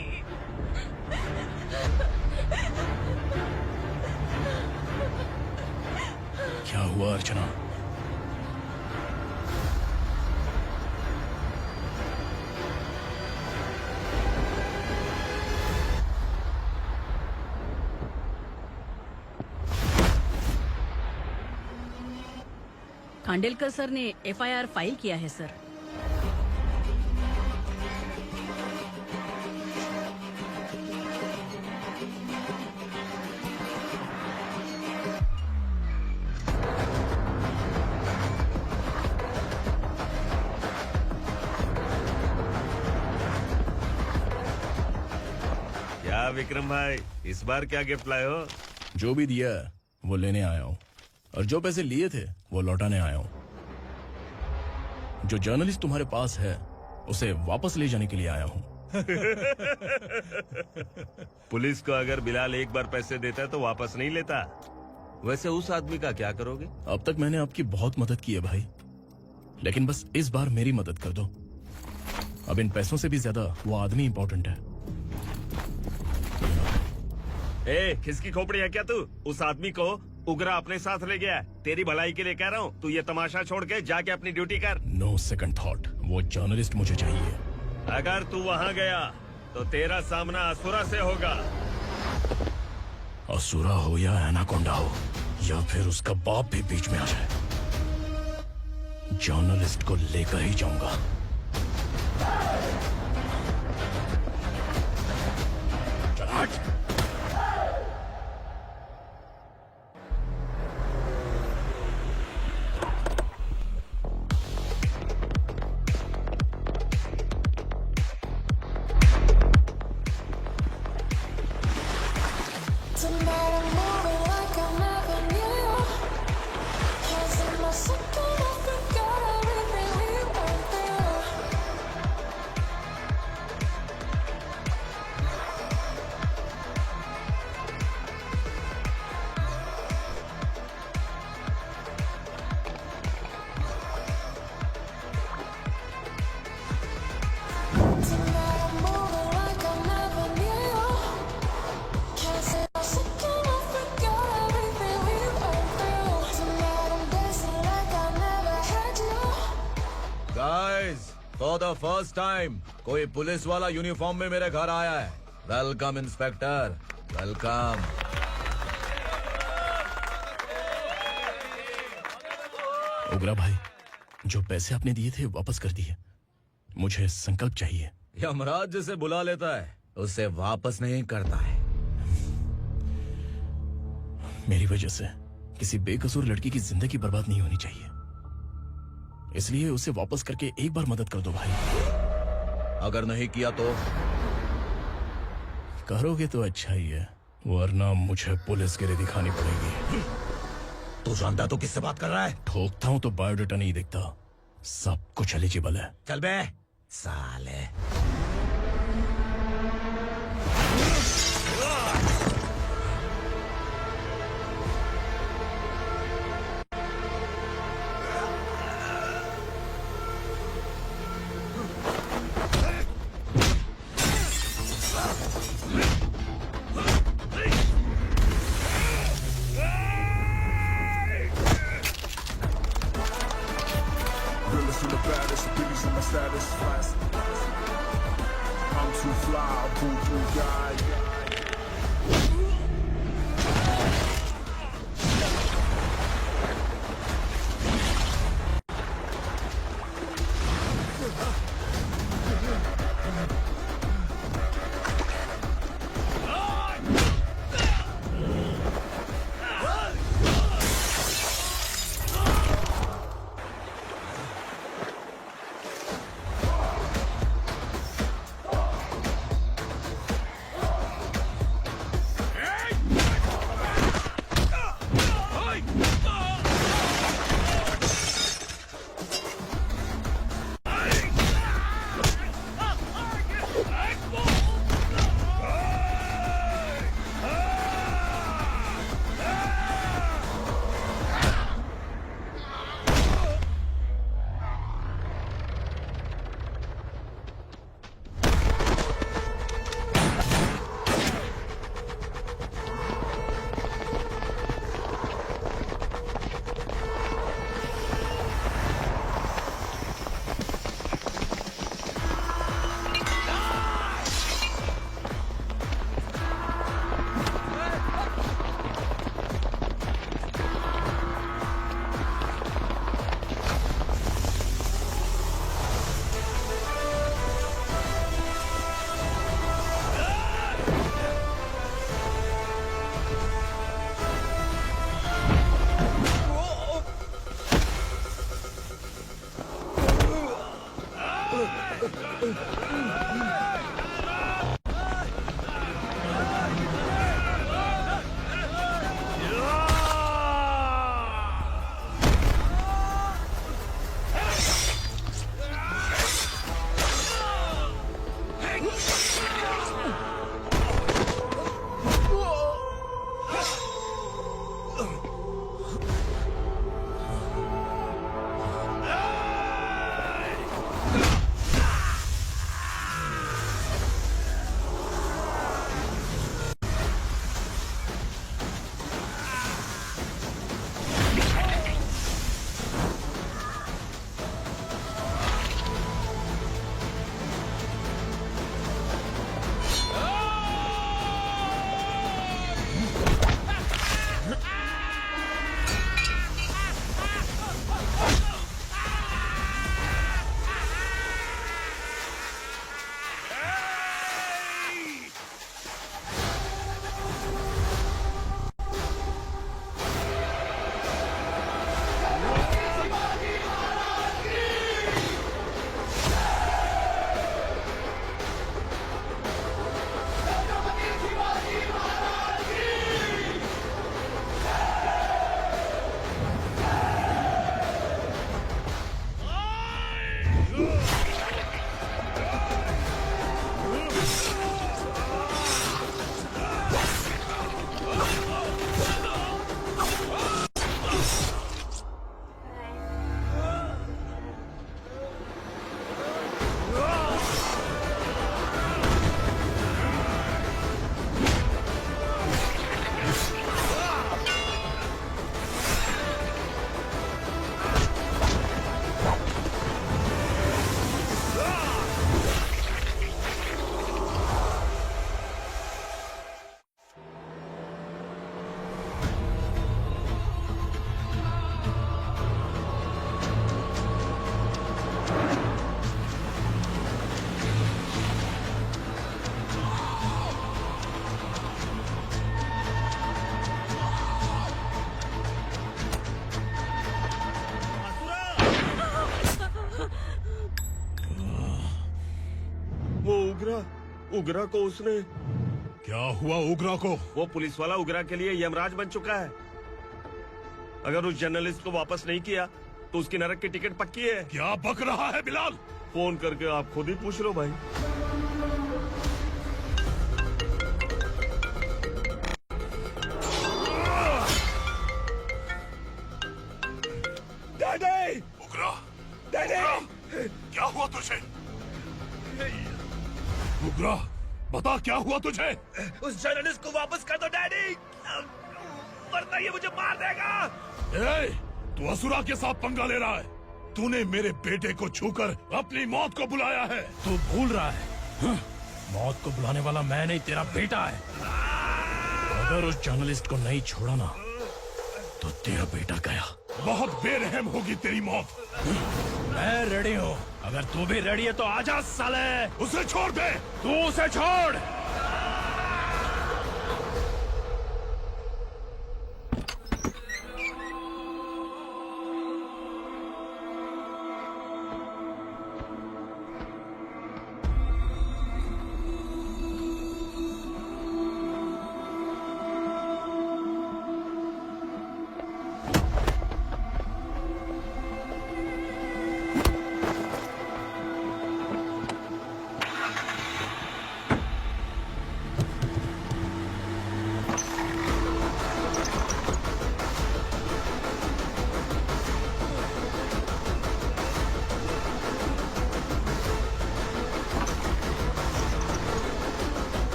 क्या हुआ अर्चना? खांडेलकर सर ने एफआईआर फाइल किया है सर। क्या विक्रम भाई, इस बार क्या गिफ्ट लाए हो? जो भी दिया है वो लेने आया हूँ, और जो पैसे लिए थे वो लौटाने आया हूँ। जो जर्नलिस्ट तुम्हारे पास है उसे वापस ले जाने के लिए आया हूँ। पुलिस को अगर बिलाल एक बार पैसे देता है तो वापस नहीं लेता। वैसे उस आदमी का क्या करोगे? अब तक मैंने आपकी बहुत मदद की है भाई, लेकिन बस इस बार मेरी मदद कर दो। अब इन पैसों से भी ज्यादा वो आदमी इंपॉर्टेंट है। ए, किसकी खोपड़ी है क्या तू? उस आदमी को उगरा अपने साथ ले गया। तेरी भलाई के लिए कह रहा हूँ, तू ये तमाशा छोड़ के जाके अपनी ड्यूटी कर। नो सेकंड थॉट, वो जर्नलिस्ट मुझे चाहिए। अगर तू वहाँ गया तो तेरा सामना असुरा से होगा। असुरा हो या एनाकोंडा हो, या फिर उसका बाप भी बीच में आ जाए, जर्नलिस्ट को लेकर ही जाऊंगा। फॉर द फर्स्ट टाइम कोई पुलिस वाला यूनिफॉर्म में मेरे घर आया है। Welcome inspector, welcome. उगरा भाई, जो पैसे आपने दिए थे वापस कर दिए। मुझे संकल्प चाहिए। यमराज जिसे बुला लेता है उसे वापस नहीं करता है। मेरी वजह से किसी बेकसूर लड़की की जिंदगी बर्बाद नहीं होनी चाहिए, इसलिए उसे वापस करके एक बार मदद कर दो भाई। अगर नहीं किया तो? करोगे तो अच्छा ही है, वरना मुझे पुलिसगिरी दिखानी पड़ेगी। तू जानता तो किससे बात कर रहा है? ठोकता हूँ तो बायोडाटा नहीं दिखता, सब कुछ एलिजिबल है। चल बे साले। Realest and the baddest, biggest and the saddest, fast. I'm too fly, boo-boo guy. उगरा को उसने क्या हुआ उग्रा को? वो पुलिस वाला उग्रा के लिए यमराज बन चुका है। अगर उस जर्नलिस्ट को वापस नहीं किया तो उसकी नरक की टिकट पक्की है। क्या बक रहा है बिलाल? फोन करके आप खुद ही पूछ लो भाई। डैडी! उग्रा! डैडी! क्या हुआ तुझे? उग्रा, बता क्या हुआ तुझे? उस जर्नलिस्ट को वापस कर दो डैडी, वरना ये मुझे मार देगा। ए, तू असुरा के साथ पंगा ले रहा है। तूने मेरे बेटे को छूकर अपनी मौत को बुलाया है। तू भूल रहा है, मौत को बुलाने वाला मैं नहीं, तेरा बेटा है। अगर उस जर्नलिस्ट को नहीं छोड़ा ना तो तेरा बेटा गया। बहुत बेरहम होगी तेरी मौत। मैं रेडी हूँ, अगर तू भी रेडी है तो आजा साले। उसे छोड़ दे। तू उसे छोड़।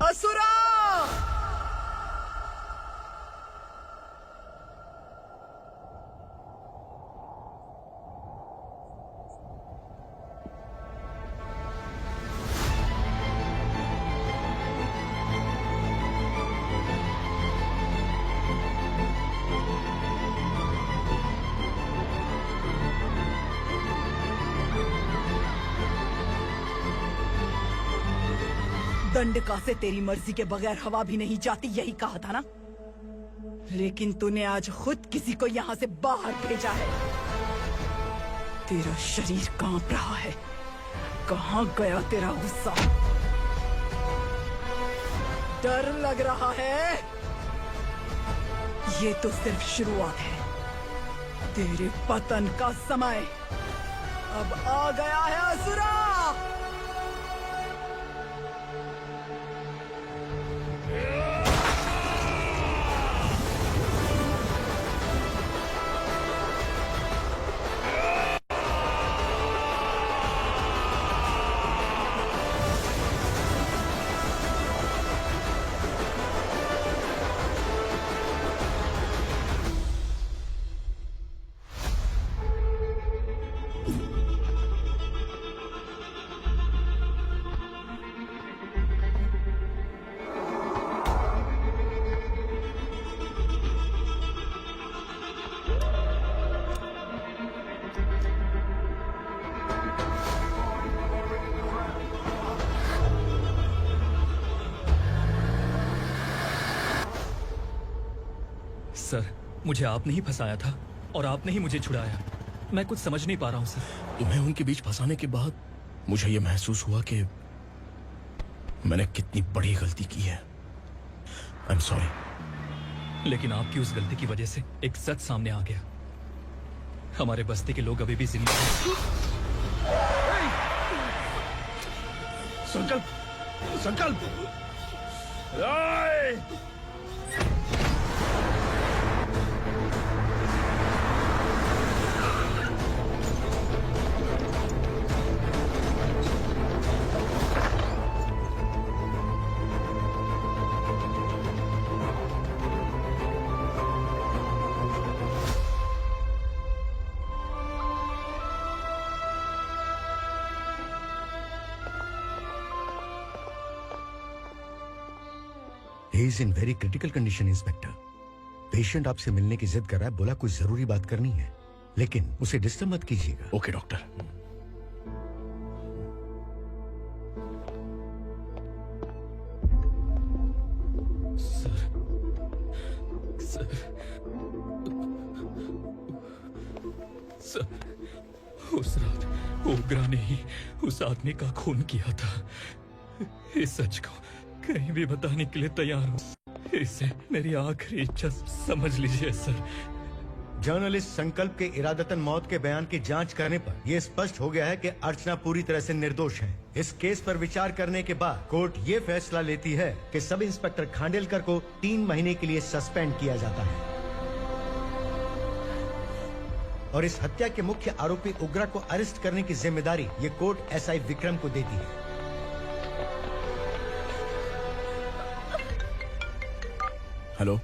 असुरा! दंडका से तेरी मर्जी के बगैर हवा भी नहीं जाती, यही कहा था ना? लेकिन तूने आज खुद किसी को यहाँ से बाहर भेजा है। तेरा शरीर कांप रहा है। कहाँ गया तेरा गुस्सा? डर लग रहा है? ये तो सिर्फ शुरुआत है। तेरे पतन का समय अब आ गया है असुरा। सर, मुझे आपने ही फंसाया था और आपने ही मुझे छुड़ाया। मैं कुछ समझ नहीं पा रहा हूँ सर। तुम्हें उनके बीच फंसाने के बाद मुझे ये महसूस हुआ कि मैंने कितनी बड़ी गलती की है। I am sorry. लेकिन आपकी उस गलती की वजह से एक सच सामने आ गया। हमारे बस्ती के लोग अभी भी जिंदा हैं। संकल्प! संकल्प! He is in very critical condition, inspector. Patient आपसे मिलने की जिद कर रहा है, बोला कुछ जरूरी बात करनी है, लेकिन उसे डिस्टर्ब मत कीजिएगा। Okay doctor. सर, उस रात ओग्रा ने ही उस आदमी का खून किया था। इस सच को कहीं भी बताने के लिए तैयार हूँ। इसे मेरी आखिरी इच्छा समझ लीजिए सर। जर्नलिस्ट संकल्प के इरादतन मौत के बयान की जांच करने पर यह स्पष्ट हो गया है कि अर्चना पूरी तरह से निर्दोष है। इस केस पर विचार करने के बाद कोर्ट ये फैसला लेती है कि सब इंस्पेक्टर खांडेलकर को 3 महीने के लिए सस्पेंड किया जाता है और इस हत्या के मुख्य आरोपी उग्रा को अरेस्ट करने की जिम्मेदारी ये कोर्ट एसआई विक्रम को देती है। हेलो,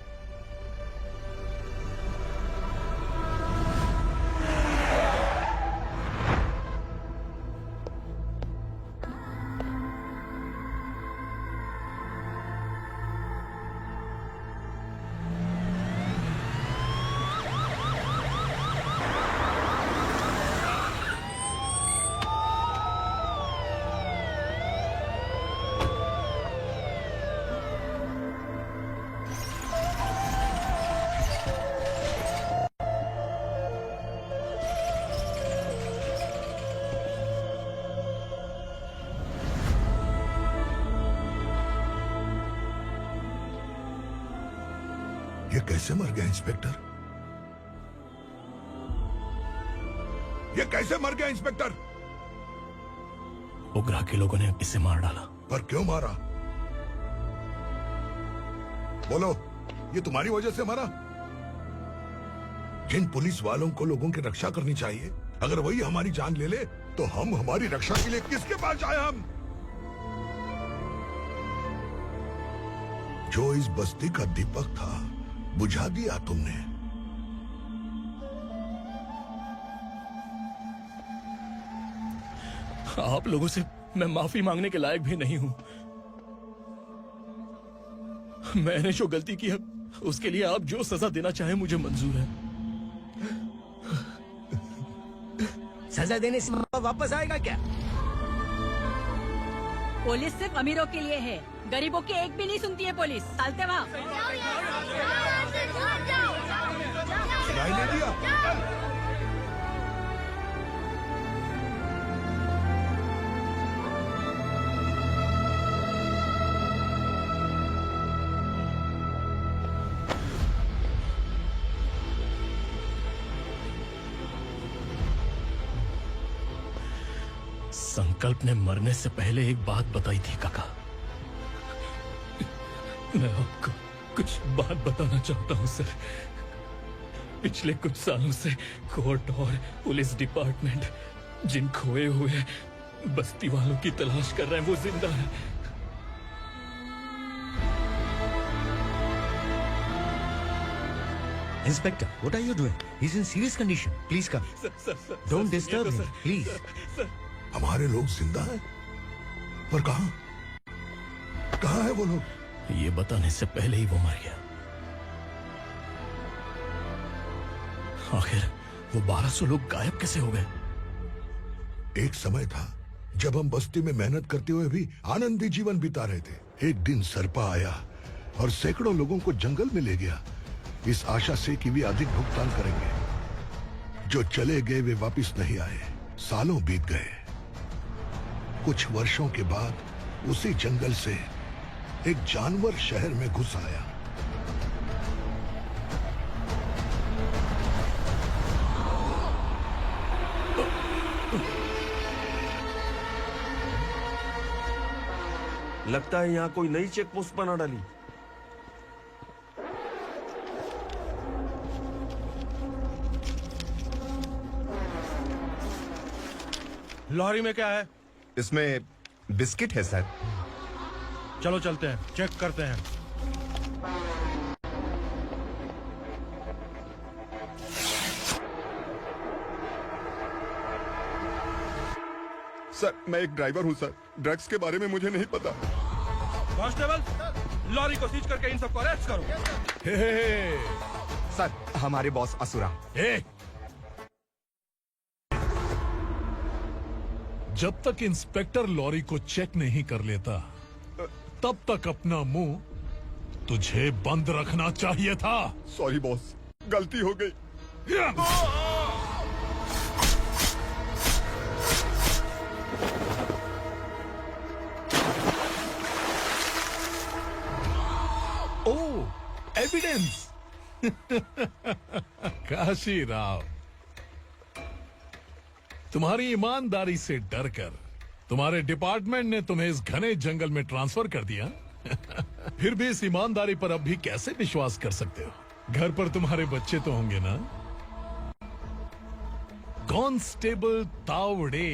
ये कैसे मर गया इंस्पेक्टर? ये कैसे मर गया इंस्पेक्टर? उग्रा के लोगों ने इसे मार डाला। पर क्यों मारा? बोलो, ये तुम्हारी वजह से मरा? जिन पुलिस वालों को लोगों की रक्षा करनी चाहिए, अगर वही हमारी जान ले ले तो हम हमारी रक्षा के लिए किसके पास जाए? हम जो इस बस्ती का दीपक था बुझा दिया तुमने। आप लोगों से मैं माफी मांगने के लायक भी नहीं हूं। मैंने जो गलती की है उसके लिए आप जो सजा देना चाहे मुझे मंजूर है। सजा देने से वापस आएगा क्या? पुलिस सिर्फ अमीरों के लिए है, गरीबों की एक भी नहीं सुनती है पुलिस। चलते वहाँ। सुनाई नहीं दिया? संकल्प ने मरने से पहले एक बात बताई थी काका। मैं आपको कुछ बात बताना चाहता हूं सर। पिछले कुछ सालों से कोर्ट और पुलिस डिपार्टमेंट जिन खोए हुए बस्ती वालों की तलाश कर रहे हैं वो जिंदा है। Inspector, what are you doing? He's in serious condition. Please come. Don't disturb him, please. हमारे लोग जिंदा हैं? पर कहां? कहां है वो लोग? ये बताने से पहले ही वो मर गया। आखिर वो 1200 लोग गायब कैसे हो गए? एक समय था जब हम बस्ती में मेहनत करते हुए भी आनंदी जीवन बिता रहे थे। एक दिन सरपा आया और सैकड़ों लोगों को जंगल में ले गया, इस आशा से कि वे अधिक भुगतान करेंगे। जो चले गए वे वापस नहीं आए। सालों बीत गए। कुछ वर्षों के बाद उसी जंगल से एक जानवर शहर में घुस आया। लगता है यहाँ कोई नई चेक पोस्ट बना डाली। लॉरी में क्या है? इसमें बिस्किट है सर। चलो चलते हैं, चेक करते हैं। सर, मैं एक ड्राइवर हूँ सर। ड्रग्स के बारे में मुझे नहीं पता। कांस्टेबल, लॉरी को सीज करके इन सबको अरेस्ट करो। सर, हमारे बॉस असुरा। जब तक इंस्पेक्टर लॉरी को चेक नहीं कर लेता तब तक अपना मुंह तुझे बंद रखना चाहिए था। सॉरी बॉस, गलती हो गई। एविडेंस। काशी राव, तुम्हारी ईमानदारी से डरकर तुम्हारे डिपार्टमेंट ने तुम्हें इस घने जंगल में ट्रांसफर कर दिया। फिर भी इस ईमानदारी पर अब भी कैसे विश्वास कर सकते हो? घर पर तुम्हारे बच्चे तो होंगे ना? कांस्टेबल तावड़े,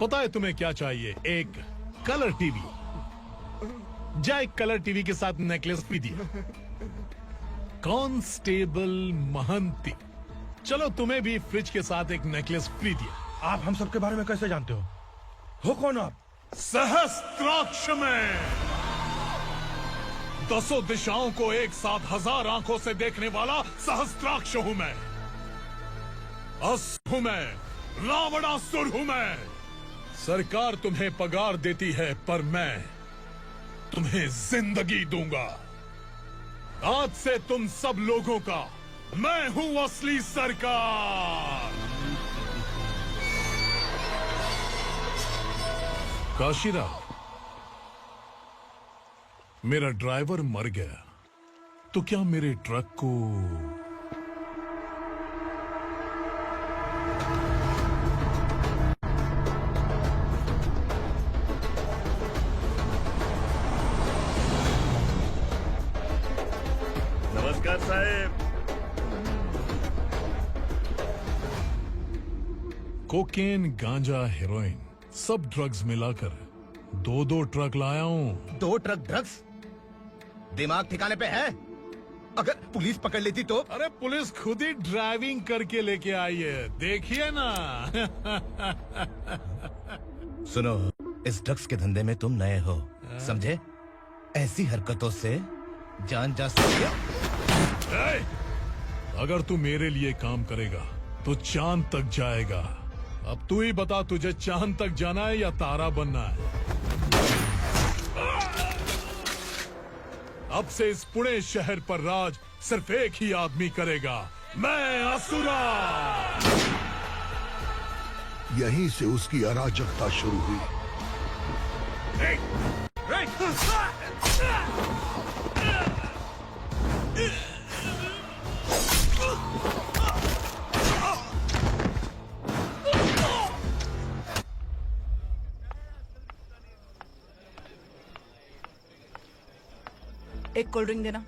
पता है तुम्हें क्या चाहिए? एक कलर टीवी। जा एक कलर टीवी के साथ नेकलेस भी दिया। कांस्टेबल महंती, चलो तुम्हें भी फ्रिज के साथ एक नेकलेस फ्री दिया। आप हम सबके बारे में कैसे जानते हो कौन आप? सहस्त्राक्ष में 10 दिशाओं को एक साथ 1000 आंखों से देखने वाला सहस्त्राक्ष हूं मैं। असुर हूं मैं, रावणासुर हूं मैं। सरकार तुम्हें पगार देती है, पर मैं तुम्हें जिंदगी दूंगा। आज से तुम सब लोगों का मैं हूं असली सरकार। काशीराव, मेरा ड्राइवर मर गया तो क्या मेरे ट्रक को नमस्कार साहब। कोकेन, गांजा, हेरोइन, सब ड्रग्स मिलाकर 2 ट्रक लाया हूँ। 2 ट्रक ड्रग्स? दिमाग ठिकाने पे है? अगर पुलिस पकड़ लेती तो? अरे पुलिस खुद ही ड्राइविंग करके लेके आई है, देखिए ना। सुनो, इस ड्रग्स के धंधे में तुम नए हो, समझे? ऐसी हरकतों से जान जा सकती है। अगर तू मेरे लिए काम करेगा तो चांद तक जाएगा। अब तू ही बता, तुझे चांद तक जाना है या तारा बनना है? अब से इस पुणे शहर पर राज सिर्फ एक ही आदमी करेगा, मैं असुरा। यहीं से उसकी अराजकता शुरू हुई। एक कोल्ड ड्रिंक देना।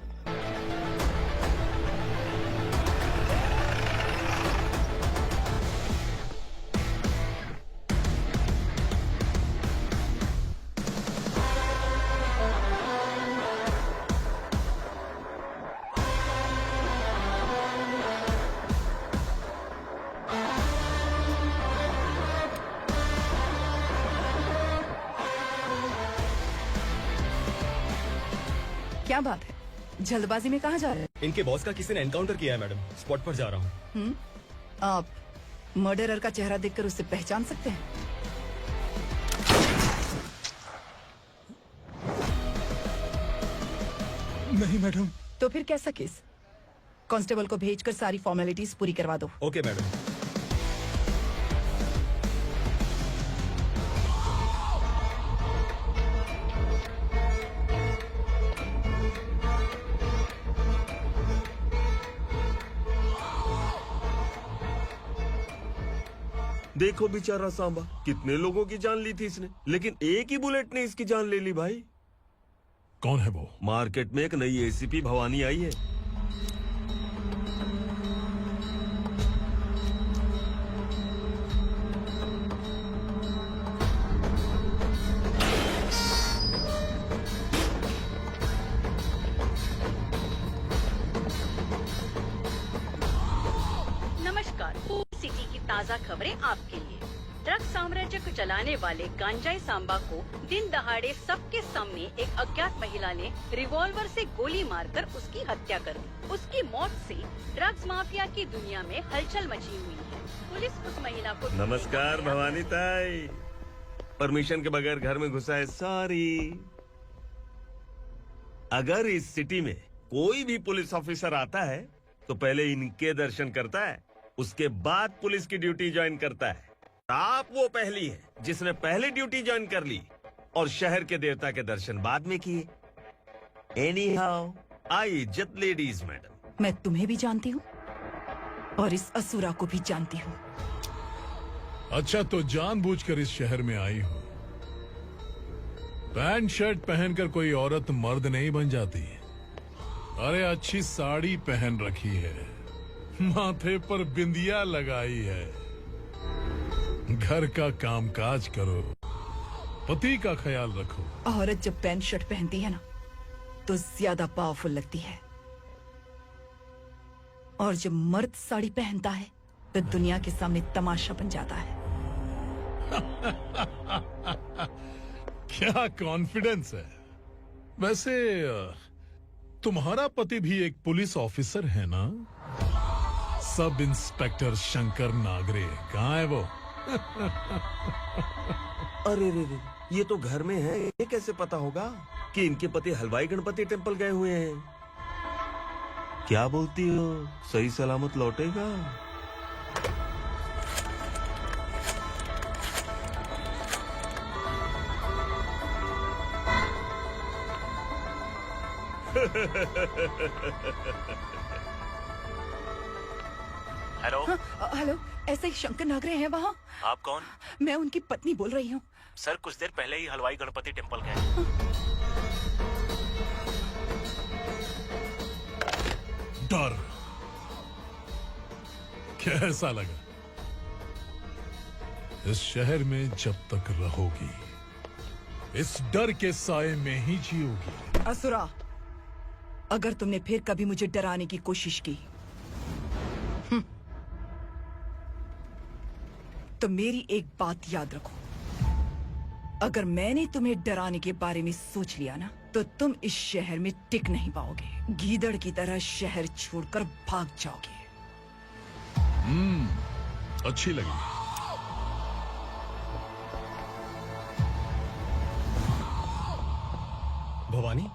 क्या बात है, जल्दबाजी में कहाँ जा रहे हैं? इनके बॉस का किसी ने एनकाउंटर किया है मैडम, स्पॉट पर जा रहा हूँ। आप मर्डरर का चेहरा देखकर उससे पहचान सकते हैं? नहीं मैडम। तो फिर कैसा केस? कांस्टेबल को भेजकर सारी फॉर्मेलिटीज पूरी करवा दो। Okay madam. देखो बेचारा सांबा, कितने लोगों की जान ली थी इसने, लेकिन एक ही बुलेट ने इसकी जान ले ली भाई। कौन है वो? मार्केट में एक नई एसीपी भवानी आई है। नमस्कार, सिटी की ताज़ा खबरें आपके लिए। ड्रग साम्राज्य को चलाने वाले गांजाई सांबा को दिन दहाड़े सबके सामने एक अज्ञात महिला ने रिवॉल्वर से गोली मारकर उसकी हत्या कर दी। उसकी मौत से ड्रग्स माफिया की दुनिया में हलचल मची हुई है। पुलिस उस महिला को नमस्कार भवानी ताई, परमिशन के बगैर घर में घुसा है, सॉरी। अगर इस सिटी में कोई भी पुलिस ऑफिसर आता है तो पहले इनके दर्शन करता है, उसके बाद पुलिस की ड्यूटी ज्वाइन करता है। आप वो पहली है जिसने पहले ड्यूटी ज्वाइन कर ली और शहर के देवता के दर्शन बाद में किए। एनी हाउ आई इज्जत लेडीज मैडम। मैं तुम्हें भी जानती हूँ और इस असुरा को भी जानती हूँ। अच्छा तो जानबूझकर इस शहर में आई हो। पैंट शर्ट पहनकर कोई औरत मर्द नहीं बन जाती। अरे अच्छी साड़ी पहन रखी है, माथे पर बिंदिया लगाई है, घर का कामकाज करो, पति का ख्याल रखो। औरत जब पैंट शर्ट पहनती है ना तो ज्यादा पावरफुल लगती है, और जब मर्द साड़ी पहनता है तो दुनिया के सामने तमाशा बन जाता है। क्या कॉन्फिडेंस है। वैसे तुम्हारा पति भी एक पुलिस ऑफिसर है ना? सब इंस्पेक्टर शंकर नागरे कहाँ है वो? अरे रे रे, ये तो घर में है, ये कैसे पता होगा कि इनके पति हलवाई गणपति टेम्पल गए हुए हैं? क्या बोलती हो, सही सलामत लौटेगा? हेलो। हेलो, ऐसे ही शंकर नागरे हैं वहाँ? आप कौन? मैं उनकी पत्नी बोल रही हूँ। सर कुछ देर पहले ही हलवाई गणपति टेम्पल गए। डर कैसा लगा? इस शहर में जब तक रहोगी इस डर के साए में ही जियोगी। असुरा, अगर तुमने फिर कभी मुझे डराने की कोशिश की तो मेरी एक बात याद रखो, अगर मैंने तुम्हें डराने के बारे में सोच लिया ना तो तुम इस शहर में टिक नहीं पाओगे। गीदड़ की तरह शहर छोड़कर भाग जाओगे। अच्छी लगी। भवानी,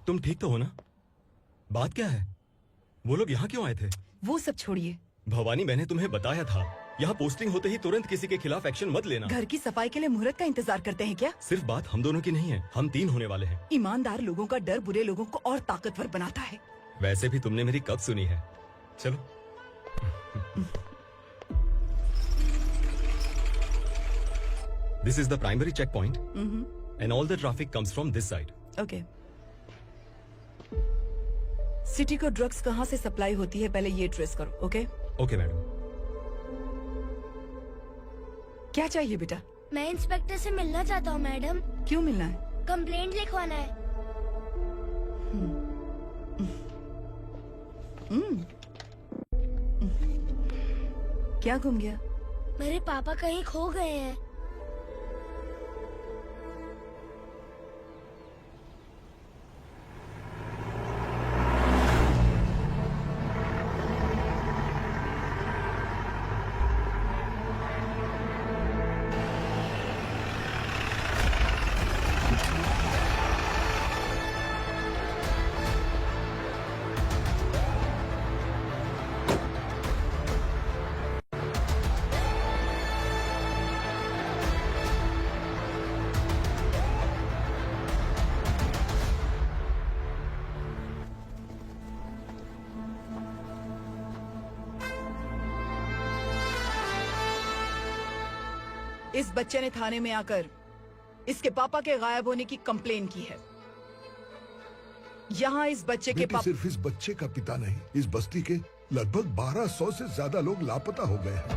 तुम ठीक तो हो ना? बात क्या है? वो लोग यहाँ क्यों आए थे? वो सब छोड़िए। भवानी, मैंने तुम्हें बताया था यहाँ पोस्टिंग होते ही तुरंत किसी के खिलाफ एक्शन मत लेना। घर की सफाई के लिए मुहूर्त का इंतजार करते हैं क्या? सिर्फ बात हम दोनों की नहीं है, हम 3 होने वाले हैं। ईमानदार लोगों का डर बुरे लोगों को और ताकतवर बनाता है। वैसे भी तुमने मेरी कब सुनी है। चलो। This is the primary checkpoint, and all the traffic comes from this side. Okay. City को ड्रग्स कहाँ से सप्लाई होती है पहले ये ट्रेस करो। ओके? Okay madam. क्या चाहिए बेटा? मैं इंस्पेक्टर से मिलना चाहता हूँ मैडम। क्यों मिलना है? कंप्लेंट लिखवाना है। क्या घूम गया? मेरे पापा कहीं खो गए हैं। इस बच्चे ने थाने में आकर इसके पापा के गायब होने की कंप्लेन की है। यहाँ इस बच्चे के पापा सिर्फ इस बच्चे का पिता नहीं, इस बस्ती के लगभग 1200 से ज्यादा लोग लापता हो गए हैं।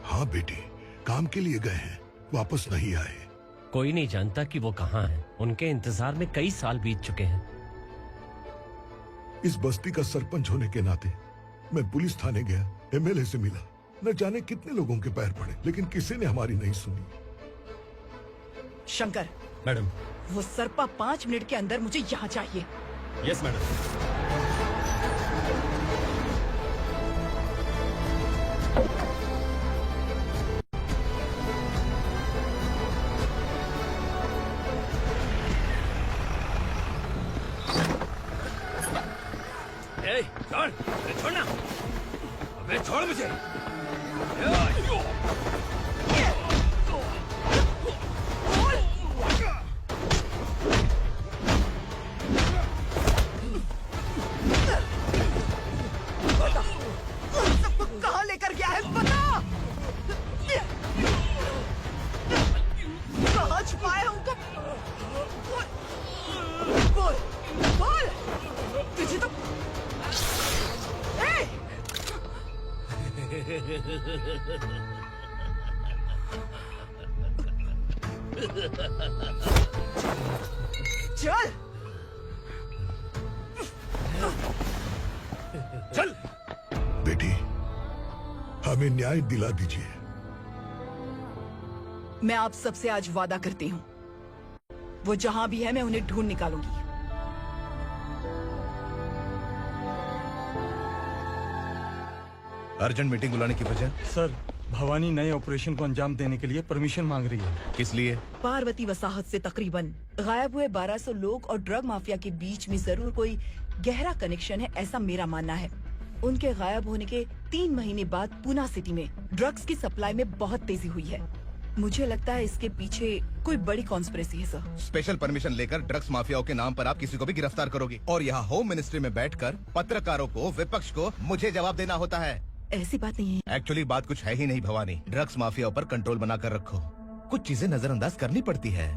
हाँ बेटी, काम के लिए गए हैं, वापस नहीं आए। कोई नहीं जानता कि वो कहाँ हैं। उनके इंतजार में कई साल बीत चुके हैं। इस बस्ती का सरपंच होने के नाते मैं पुलिस थाने गया, एमएलए से मिला, न जाने कितने लोगों के पैर पड़े, लेकिन किसी ने हमारी नहीं सुनी। शंकर। मैडम। वो सरपा 5 मिनट के अंदर मुझे यहाँ चाहिए। Yes madam. छोड़, छोड़ना, अबे छोड़ मुझे। है बता। कहाँ छुपाया उनको? बोल बोल, तुझे तो चल चल बेटी, हमें न्याय दिला दीजिए। मैं आप सबसे आज वादा करती हूँ, वो जहां भी है मैं उन्हें ढूंढ निकालूंगी। अर्जेंट मीटिंग बुलाने की वजह? सर, भवानी नए ऑपरेशन को अंजाम देने के लिए परमिशन मांग रही है। किस लिए? पार्वती वसाहत से तकरीबन गायब हुए 1200 लोग और ड्रग माफिया के बीच में जरूर कोई गहरा कनेक्शन है, ऐसा मेरा मानना है। उनके गायब होने के 3 महीने बाद पूना सिटी में ड्रग्स की सप्लाई में बहुत तेजी हुई है। मुझे लगता है इसके पीछे कोई बड़ी कॉन्स्पिरेसी है सर। स्पेशल परमिशन लेकर ड्रग्स माफियाओं के नाम पर आप किसी को भी गिरफ्तार करोगी और यहाँ होम मिनिस्ट्री में बैठकर पत्रकारों को, विपक्ष को मुझे जवाब देना होता है। ऐसी बात नहीं है। एक्चुअली बात कुछ है ही नहीं भवानी। ड्रग्स माफियाओं पर कंट्रोल बनाकर रखो। कुछ चीजें नजरअंदाज करनी पड़ती है।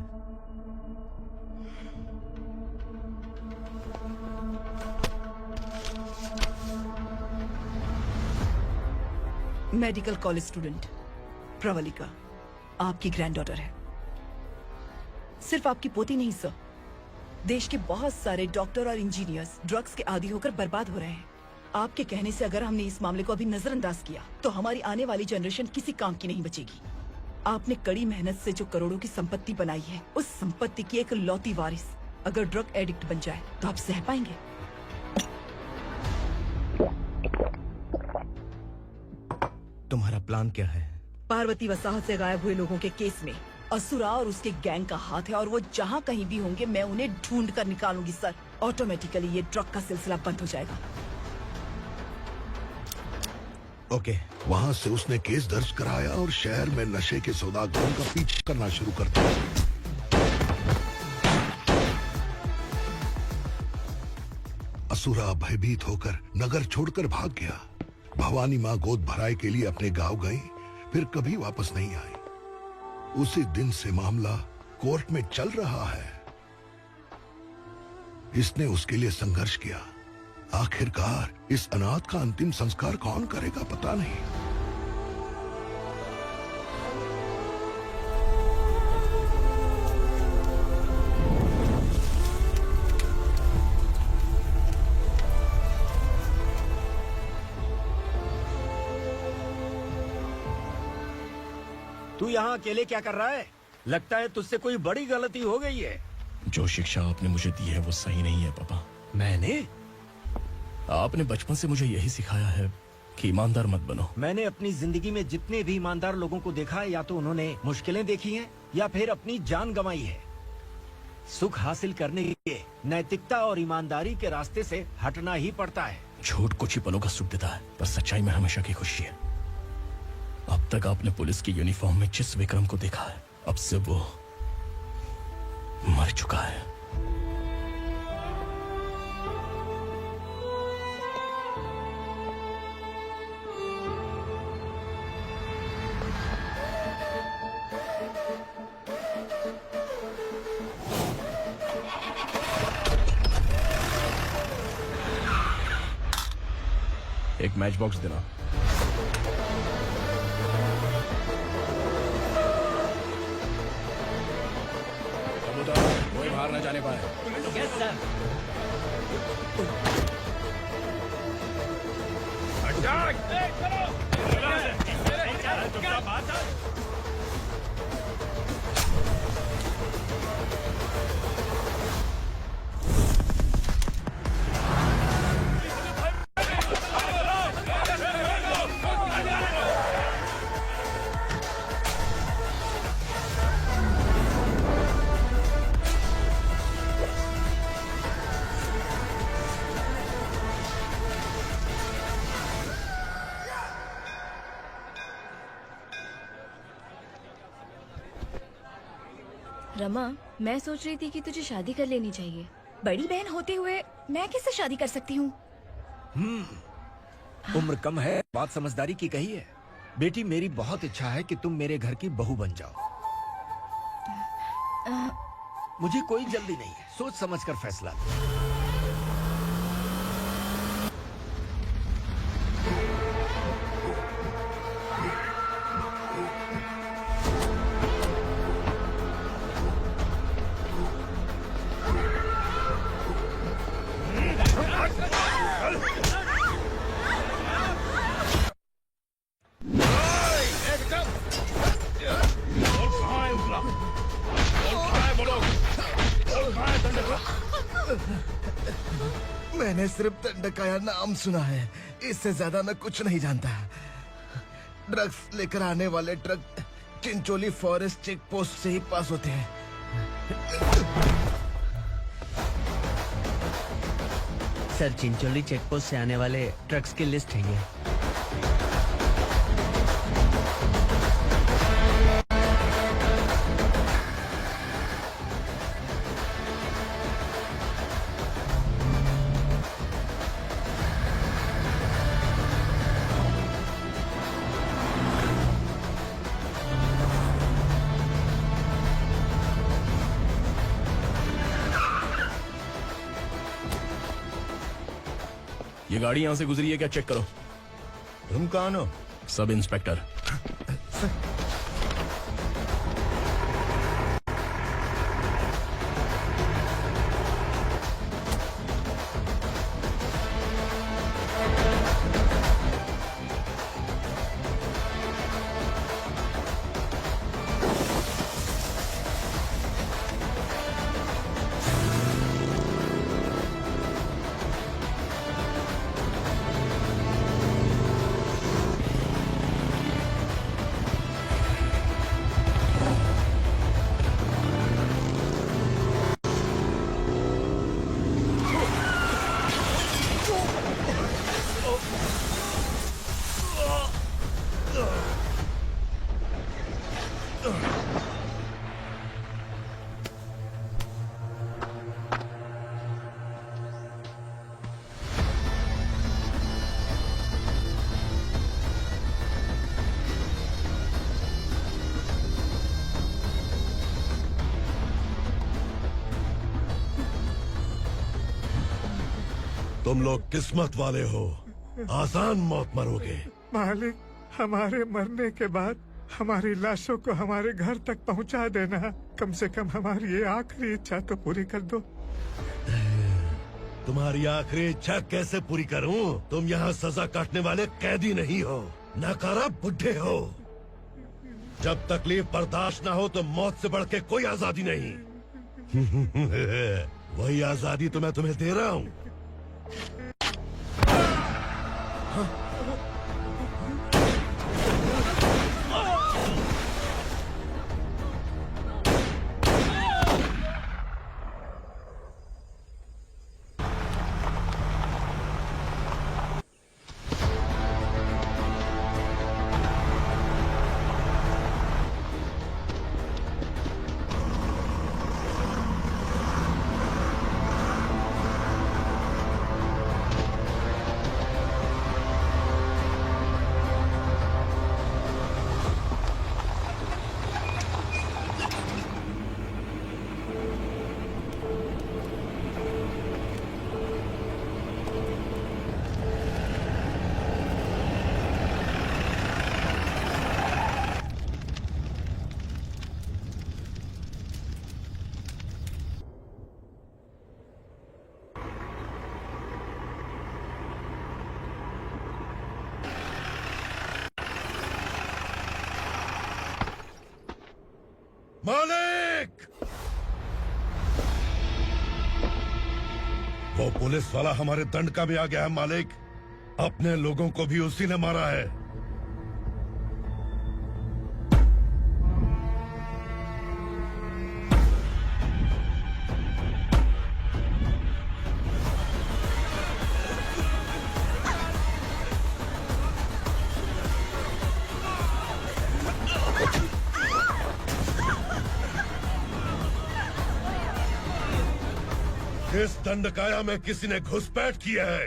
मेडिकल कॉलेज स्टूडेंट प्रवलिका आपकी ग्रैंडडॉटर है। सिर्फ आपकी पोती नहीं सर, देश के बहुत सारे डॉक्टर और इंजीनियर्स ड्रग्स के आदी होकर बर्बाद हो रहे हैं। आपके कहने से अगर हमने इस मामले को अभी नजरअंदाज किया तो हमारी आने वाली जनरेशन किसी काम की नहीं बचेगी। आपने कड़ी मेहनत से जो करोड़ों की संपत्ति बनाई है, उस संपत्ति की एक लौती वारिस अगर ड्रग एडिक्ट बन जाए तो आप सह पाएंगे? तुम्हारा प्लान क्या है? पार्वती वसाहत से गायब हुए लोगों के केस में असुरा और उसके गैंग का हाथ है और वो जहाँ कहीं भी होंगे मैं उन्हें ढूंढ कर निकालूंगी सर। ऑटोमेटिकली ये ड्रग का सिलसिला बंद हो जाएगा। ओके। वहाँ से उसने केस दर्ज कराया और शहर में नशे के सौदागरों का पीछा करना शुरू कर दिया। असुरा भयभीत होकर नगर छोड़कर भाग गया। भवानी माँ गोद भराई के लिए अपने गांव गई, फिर कभी वापस नहीं आई। उसी दिन से मामला कोर्ट में चल रहा है। इसने उसके लिए संघर्ष किया। आखिरकार इस अनाथ का अंतिम संस्कार कौन करेगा पता नहीं। तू यहाँ अकेले क्या कर रहा है? लगता है तुझसे कोई बड़ी गलती हो गई है। जो शिक्षा आपने मुझे दी है वो सही नहीं है पापा। मैंने? आपने बचपन से मुझे यही सिखाया है कि ईमानदार मत बनो। मैंने अपनी जिंदगी में जितने भी ईमानदार लोगों को देखा है, या तो उन्होंने मुश्किलें देखी हैं या फिर अपनी जान गंवाई है। सुख हासिल करने के लिए नैतिकता और ईमानदारी के रास्ते से हटना ही पड़ता है। झूठ कुछ ही पलों का सुख देता है, पर सच्चाई में हमेशा की खुशी है। अब तक आपने पुलिस की यूनिफॉर्म में जिस विक्रम को देखा है, अब से वो मर चुका है। एक मैच बॉक्स देना। कोई बाहर न जाने पाए। Yes sir. रमा, मैं सोच रही थी कि तुझे शादी कर लेनी चाहिए। बड़ी बहन होते हुए मैं कैसे शादी कर सकती हूँ? उम्र कम है, बात समझदारी की कही है। बेटी, मेरी बहुत इच्छा है कि तुम मेरे घर की बहू बन जाओ। मुझे कोई जल्दी नहीं है, सोच समझ कर फैसला लो। मैंने सिर्फ दंडकाया नाम सुना है, इससे ज्यादा मैं कुछ नहीं जानता। ड्रग्स लेकर आने वाले truck Chincholi forest check post से ही पास होते हैं। सर, चिंचोली चेक पोस्ट से आने वाले ट्रक्स की लिस्ट है ये। ये गाड़ी यहाँ से गुजरी है क्या, चेक करो। तुम कौन हो? Sub inspector. तुम लोग किस्मत वाले हो, आसान मौत मरोगे। मालिक, हमारे मरने के बाद हमारी लाशों को हमारे घर तक पहुंचा देना। कम से कम हमारी ये आखिरी इच्छा तो पूरी कर दो। तुम्हारी आखिरी इच्छा कैसे पूरी करूं? तुम यहाँ सजा काटने वाले कैदी नहीं हो, नकारा बुढ़े हो। जब तकलीफ बर्दाश्त ना हो तो मौत से बढ़ के कोई आजादी नहीं। वही आजादी तो मैं तुम्हें दे रहा हूँ। मालिक! वो पुलिस वाला हमारे दंड का भी आ गया है मालिक। अपने लोगों को भी उसी ने मारा है। इस दंडकाया में किसी ने घुसपैठ किया है।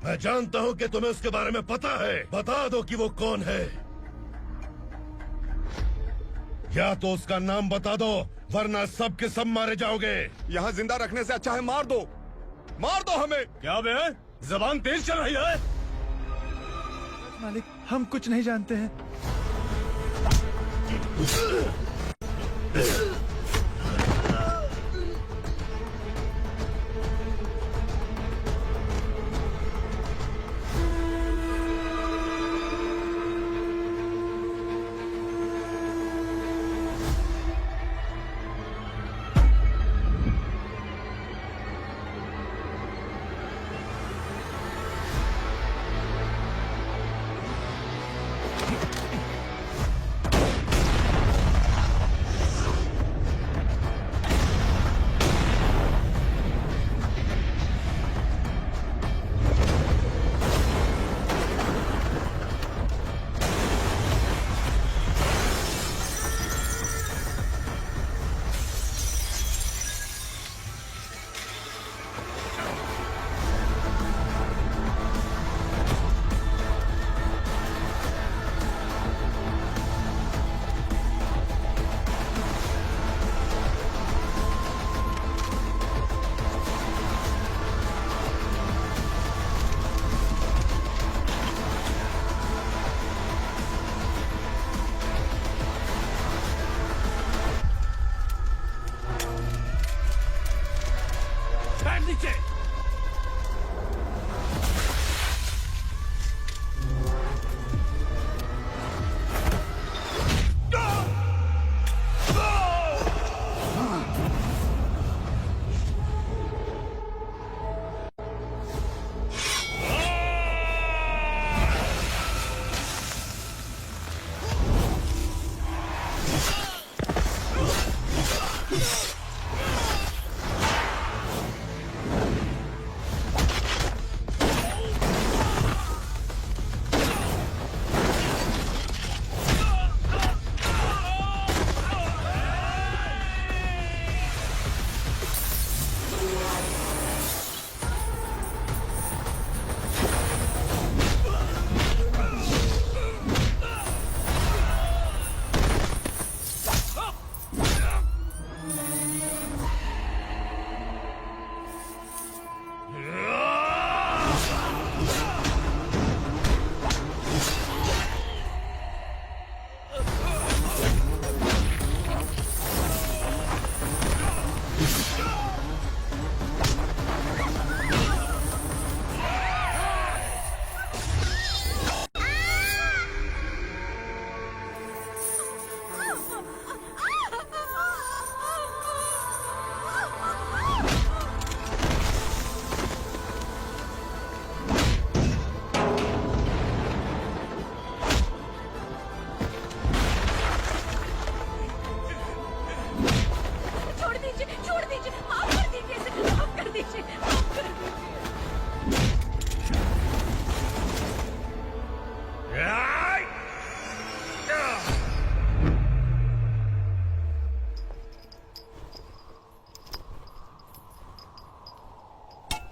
मैं जानता हूं कि तुम्हें उसके बारे में पता है। बता दो कि वो कौन है। या तो उसका नाम बता दो, वरना सब के सब मारे जाओगे। यहाँ जिंदा रखने से अच्छा है मार दो हमें। क्या बे, जबान तेज चल रही है? मालिक, हम कुछ नहीं जानते हैं।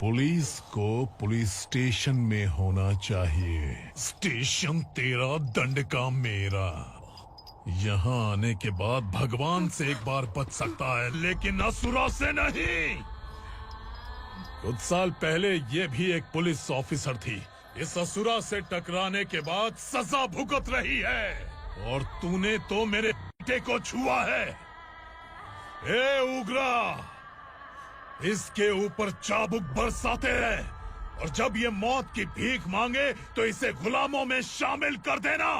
पुलिस को पुलिस स्टेशन में होना चाहिए। स्टेशन तेरा, दंड का मेरा। यहाँ आने के बाद भगवान से एक बार बच सकता है, लेकिन असुरा से नहीं। कुछ साल पहले ये भी एक पुलिस ऑफिसर थी। इस असुरा से टकराने के बाद सजा भुगत रही है, और तूने तो मेरे बेटे को छुआ है। ए उग्रा, इसके ऊपर चाबुक बरसाते हैं, और जब ये मौत की भीख मांगे तो इसे गुलामों में शामिल कर देना।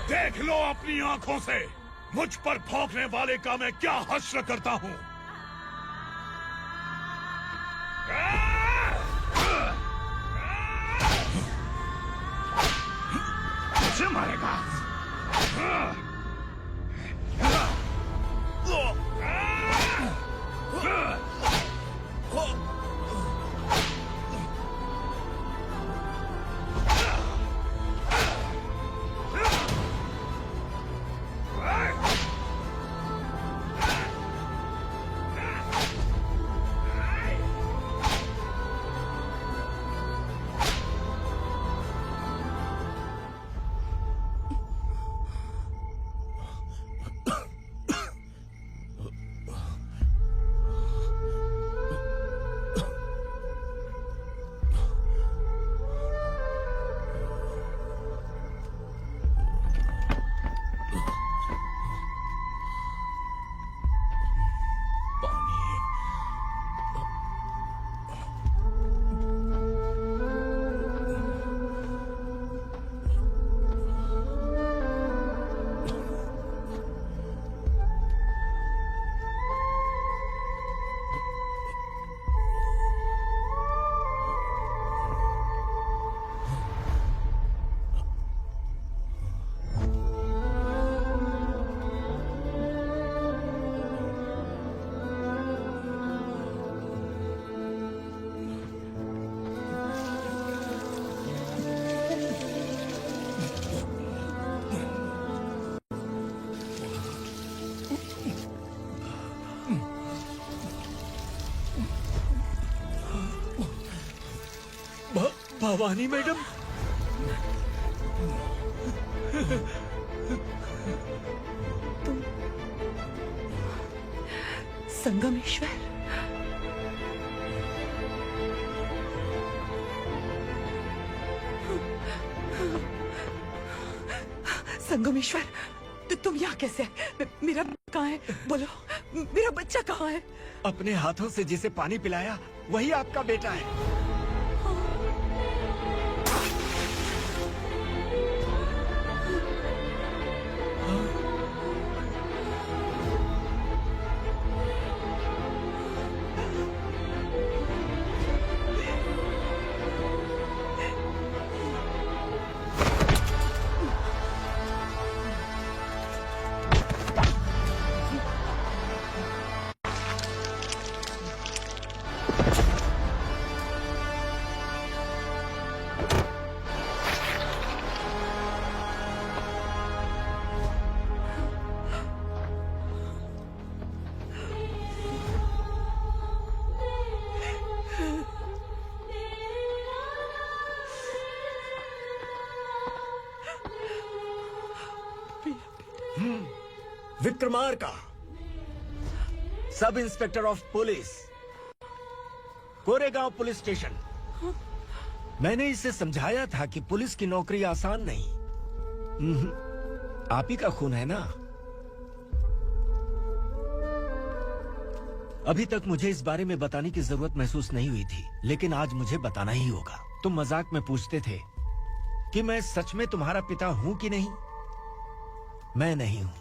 देख लो अपनी आंखों से मुझ पर भौंकने वाले का मैं क्या हश्र करता हूँ। मुझे मारेगा। भवानी मैडम। संगमेश्वर, संगमेश्वर, तो तुम यहाँ कैसे है? मेरा कहाँ है? बोलो, मेरा बच्चा कहाँ है? अपने हाथों से जिसे पानी पिलाया वही आपका बेटा है। Vikramarka, sub inspector of police, Koregaon police station. मैंने इसे समझाया था कि पुलिस की नौकरी आसान नहीं। आप ही का खून है ना। अभी तक मुझे इस बारे में बताने की जरूरत महसूस नहीं हुई थी, लेकिन आज मुझे बताना ही होगा। तुम मजाक में पूछते थे कि मैं सच में तुम्हारा पिता हूं कि नहीं। मैं नहीं हूं।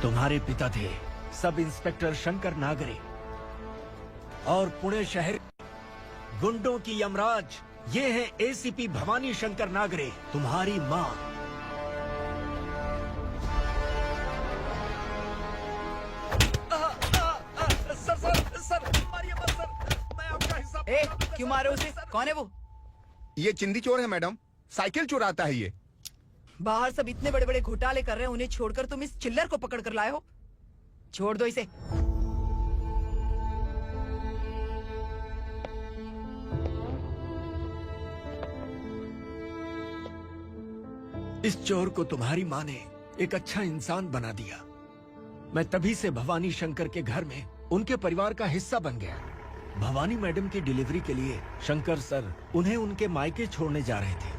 तुम्हारे पिता थे सब इंस्पेक्टर शंकर नागरे, और पुणे शहर गुंडों की यमराज ये है एसीपी भवानी शंकर नागरे, तुम्हारी मां। सर, मारिए मत सर, मैं आपका हिस्सा। क्यों मारे उसे? कौन है वो? ये चिंदी चोर है मैडम, साइकिल चुराता है ये। बाहर सब इतने बड़े बड़े घोटाले कर रहे हैं, उन्हें छोड़कर तुम इस चिल्लर को पकड़ कर लाए हो। छोड़ दो इसे। इस चोर को तुम्हारी माँ ने एक अच्छा इंसान बना दिया। मैं तभी से भवानी शंकर के घर में उनके परिवार का हिस्सा बन गया। भवानी मैडम की डिलीवरी के लिए शंकर सर उन्हें उनके मायके छोड़ने जा रहे थे।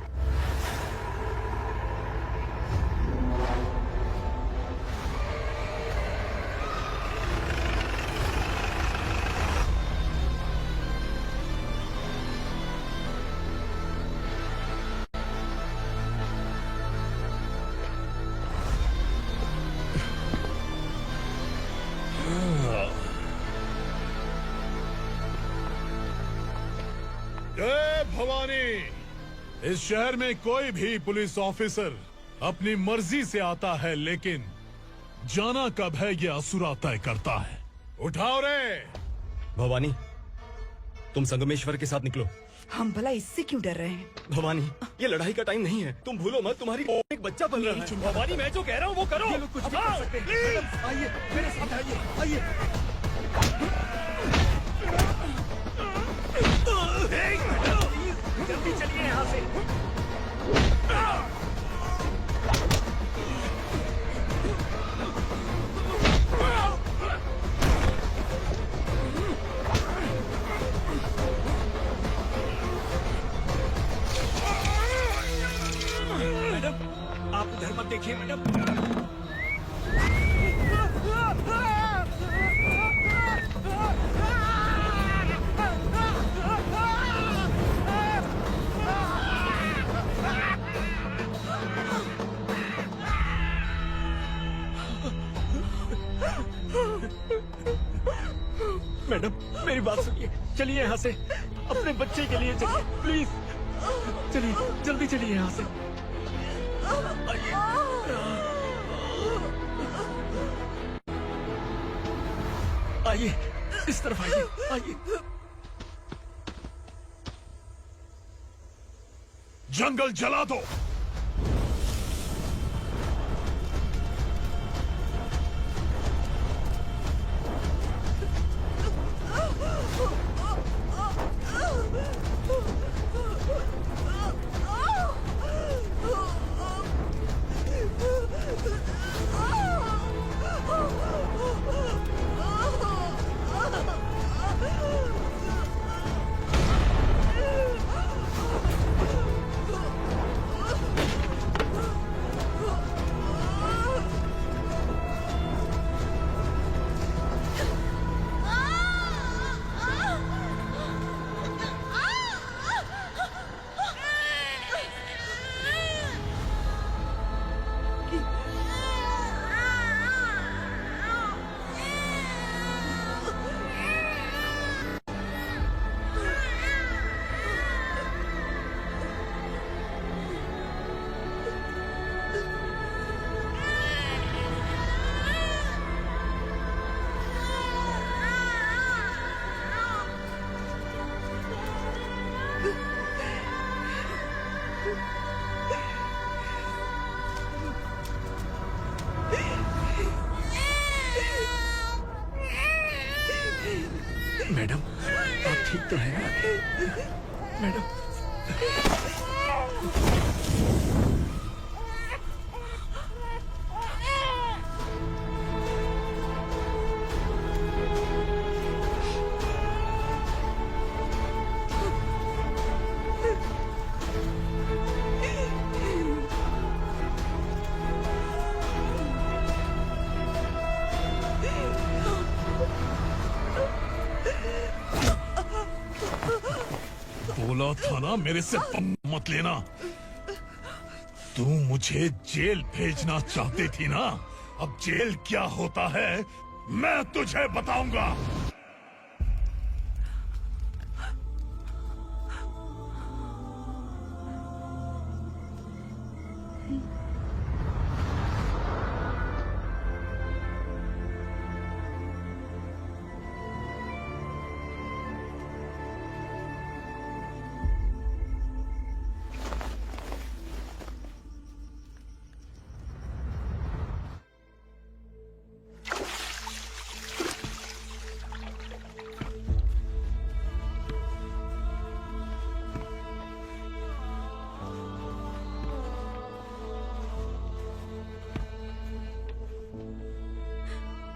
जय भवानी। इस शहर में कोई भी पुलिस ऑफिसर अपनी मर्जी से आता है, लेकिन जाना कब है ये असुरा तय करता है। उठाओ रे। भवानी, तुम संगमेश्वर के साथ निकलो। हम भला इससे क्यों डर रहे हैं? भवानी, ये लड़ाई का टाइम नहीं है। तुम भूलो मत, तुम्हारी एक बच्चा बन रहा है। भवानी, मैं जो कह रहा हूँ वो करो। ये लोग कुछ भी कर सकते हैं। आइए मेरे साथ आइए, आइए। जल्दी चलिए यहाँ से। मैडम, आप उधर मत देखिए मैडम। मैडम, मेरी बात सुनिए। चलिए यहाँ से, अपने बच्चे के लिए चलिए, प्लीज। चलिए, जल्दी चलिए यहाँ से। आइए, इस तरफ आइए, आइए। जंगल जला दो। बोला था ना मेरे से पंगा मत लेना। तू मुझे जेल भेजना चाहती थी ना, अब जेल क्या होता है मैं तुझे बताऊंगा।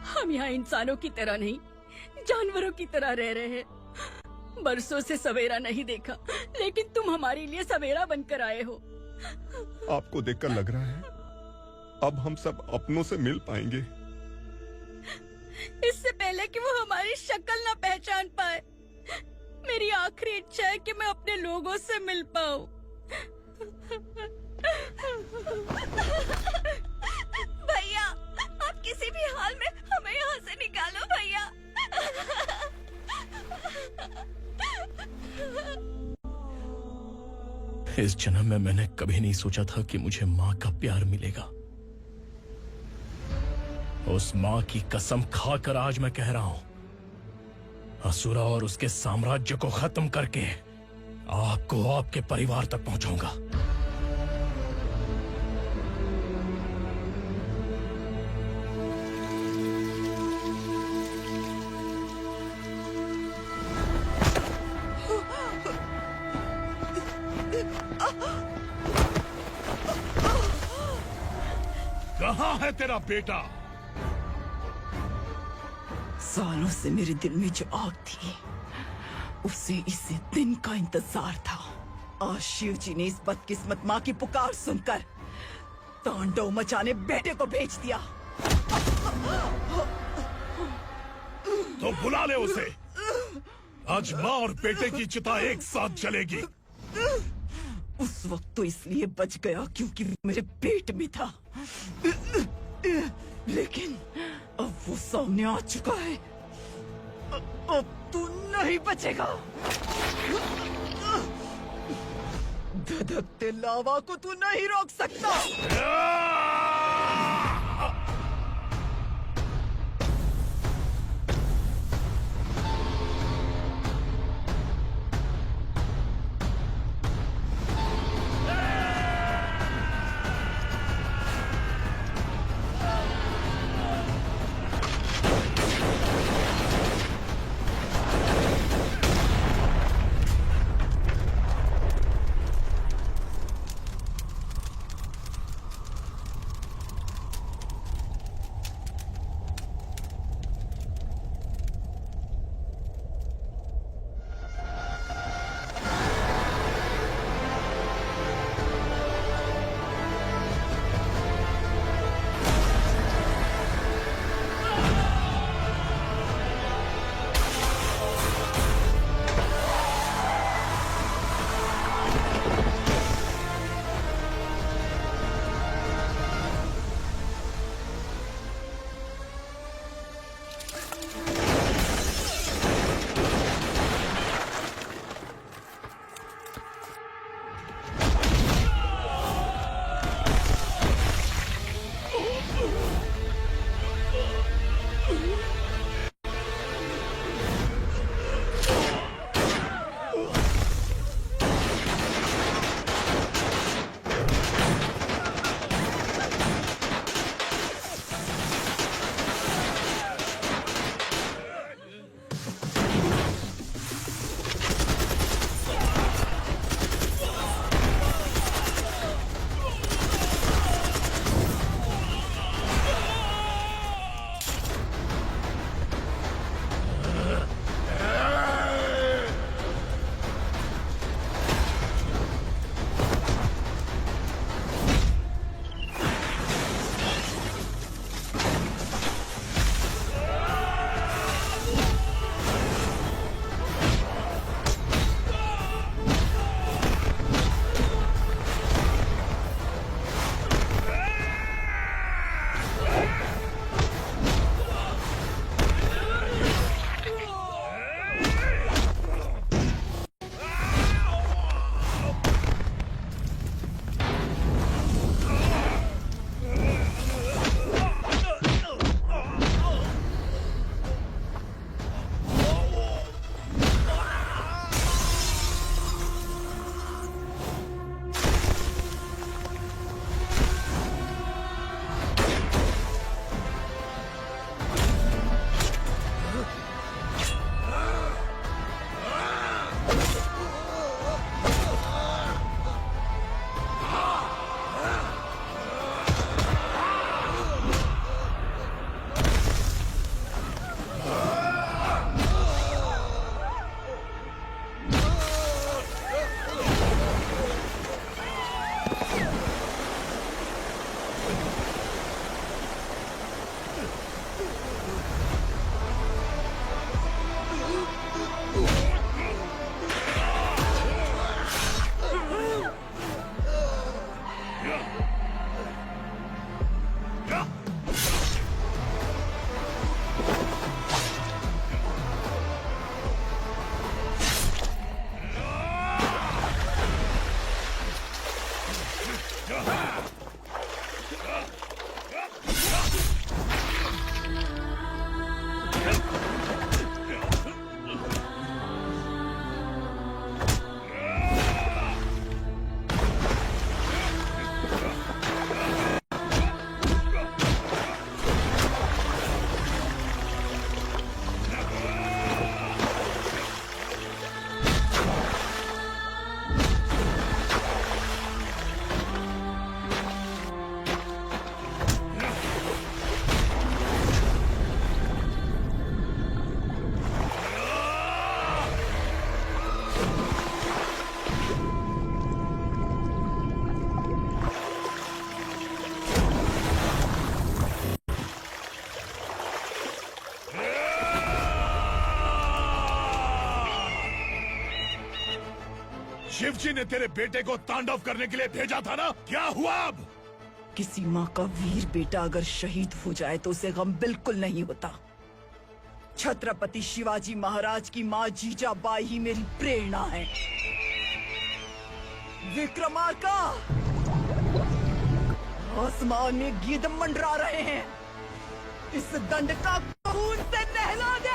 हम यहाँ इंसानों की तरह नहीं, जानवरों की तरह रह रहे हैं। बरसों से सवेरा नहीं देखा, लेकिन तुम हमारे लिए सवेरा बनकर आए हो। आपको देखकर लग रहा है अब हम सब अपनों से मिल पाएंगे। इससे पहले कि वो हमारी शक्ल न पहचान पाए, मेरी आखिरी इच्छा है कि मैं अपने लोगों से मिल पाऊं। भैया, आप किसी भी हाल में हमें यहाँ से निकालो भैया। इस जन्म में मैंने कभी नहीं सोचा था कि मुझे माँ का प्यार मिलेगा। उस माँ की कसम खाकर आज मैं कह रहा हूं, असुरा और उसके साम्राज्य को खत्म करके आपको आपके परिवार तक पहुंचाऊंगा। कहाँ है तेरा बेटा? सालों से मेरे दिल में जो आग थी, उसे इसी दिन का इंतजार था। आज शिव जी ने इस बदकिस्मत माँ की पुकार सुनकर तांडव मचाने बेटे को भेज दिया। तो बुला ले उसे। आज माँ और बेटे की चिता एक साथ जलेगी। उस वक्त तो इसलिए बच गया क्योंकि मेरे पेट में था, लेकिन अब वो सामने आ चुका है। अब तू नहीं बचेगा। धधकते लावा को तू नहीं रोक सकता। शिव जी ने तेरे बेटे को तांडव करने के लिए भेजा था ना, क्या हुआ अब? किसी माँ का वीर बेटा अगर शहीद हो जाए तो उसे गम बिल्कुल नहीं होता। छत्रपति शिवाजी महाराज की माँ जीजाबाई ही मेरी प्रेरणा है। विक्रमार्का, आसमान में गीत मंडरा रहे हैं। इस दंड का खून से नहला दे।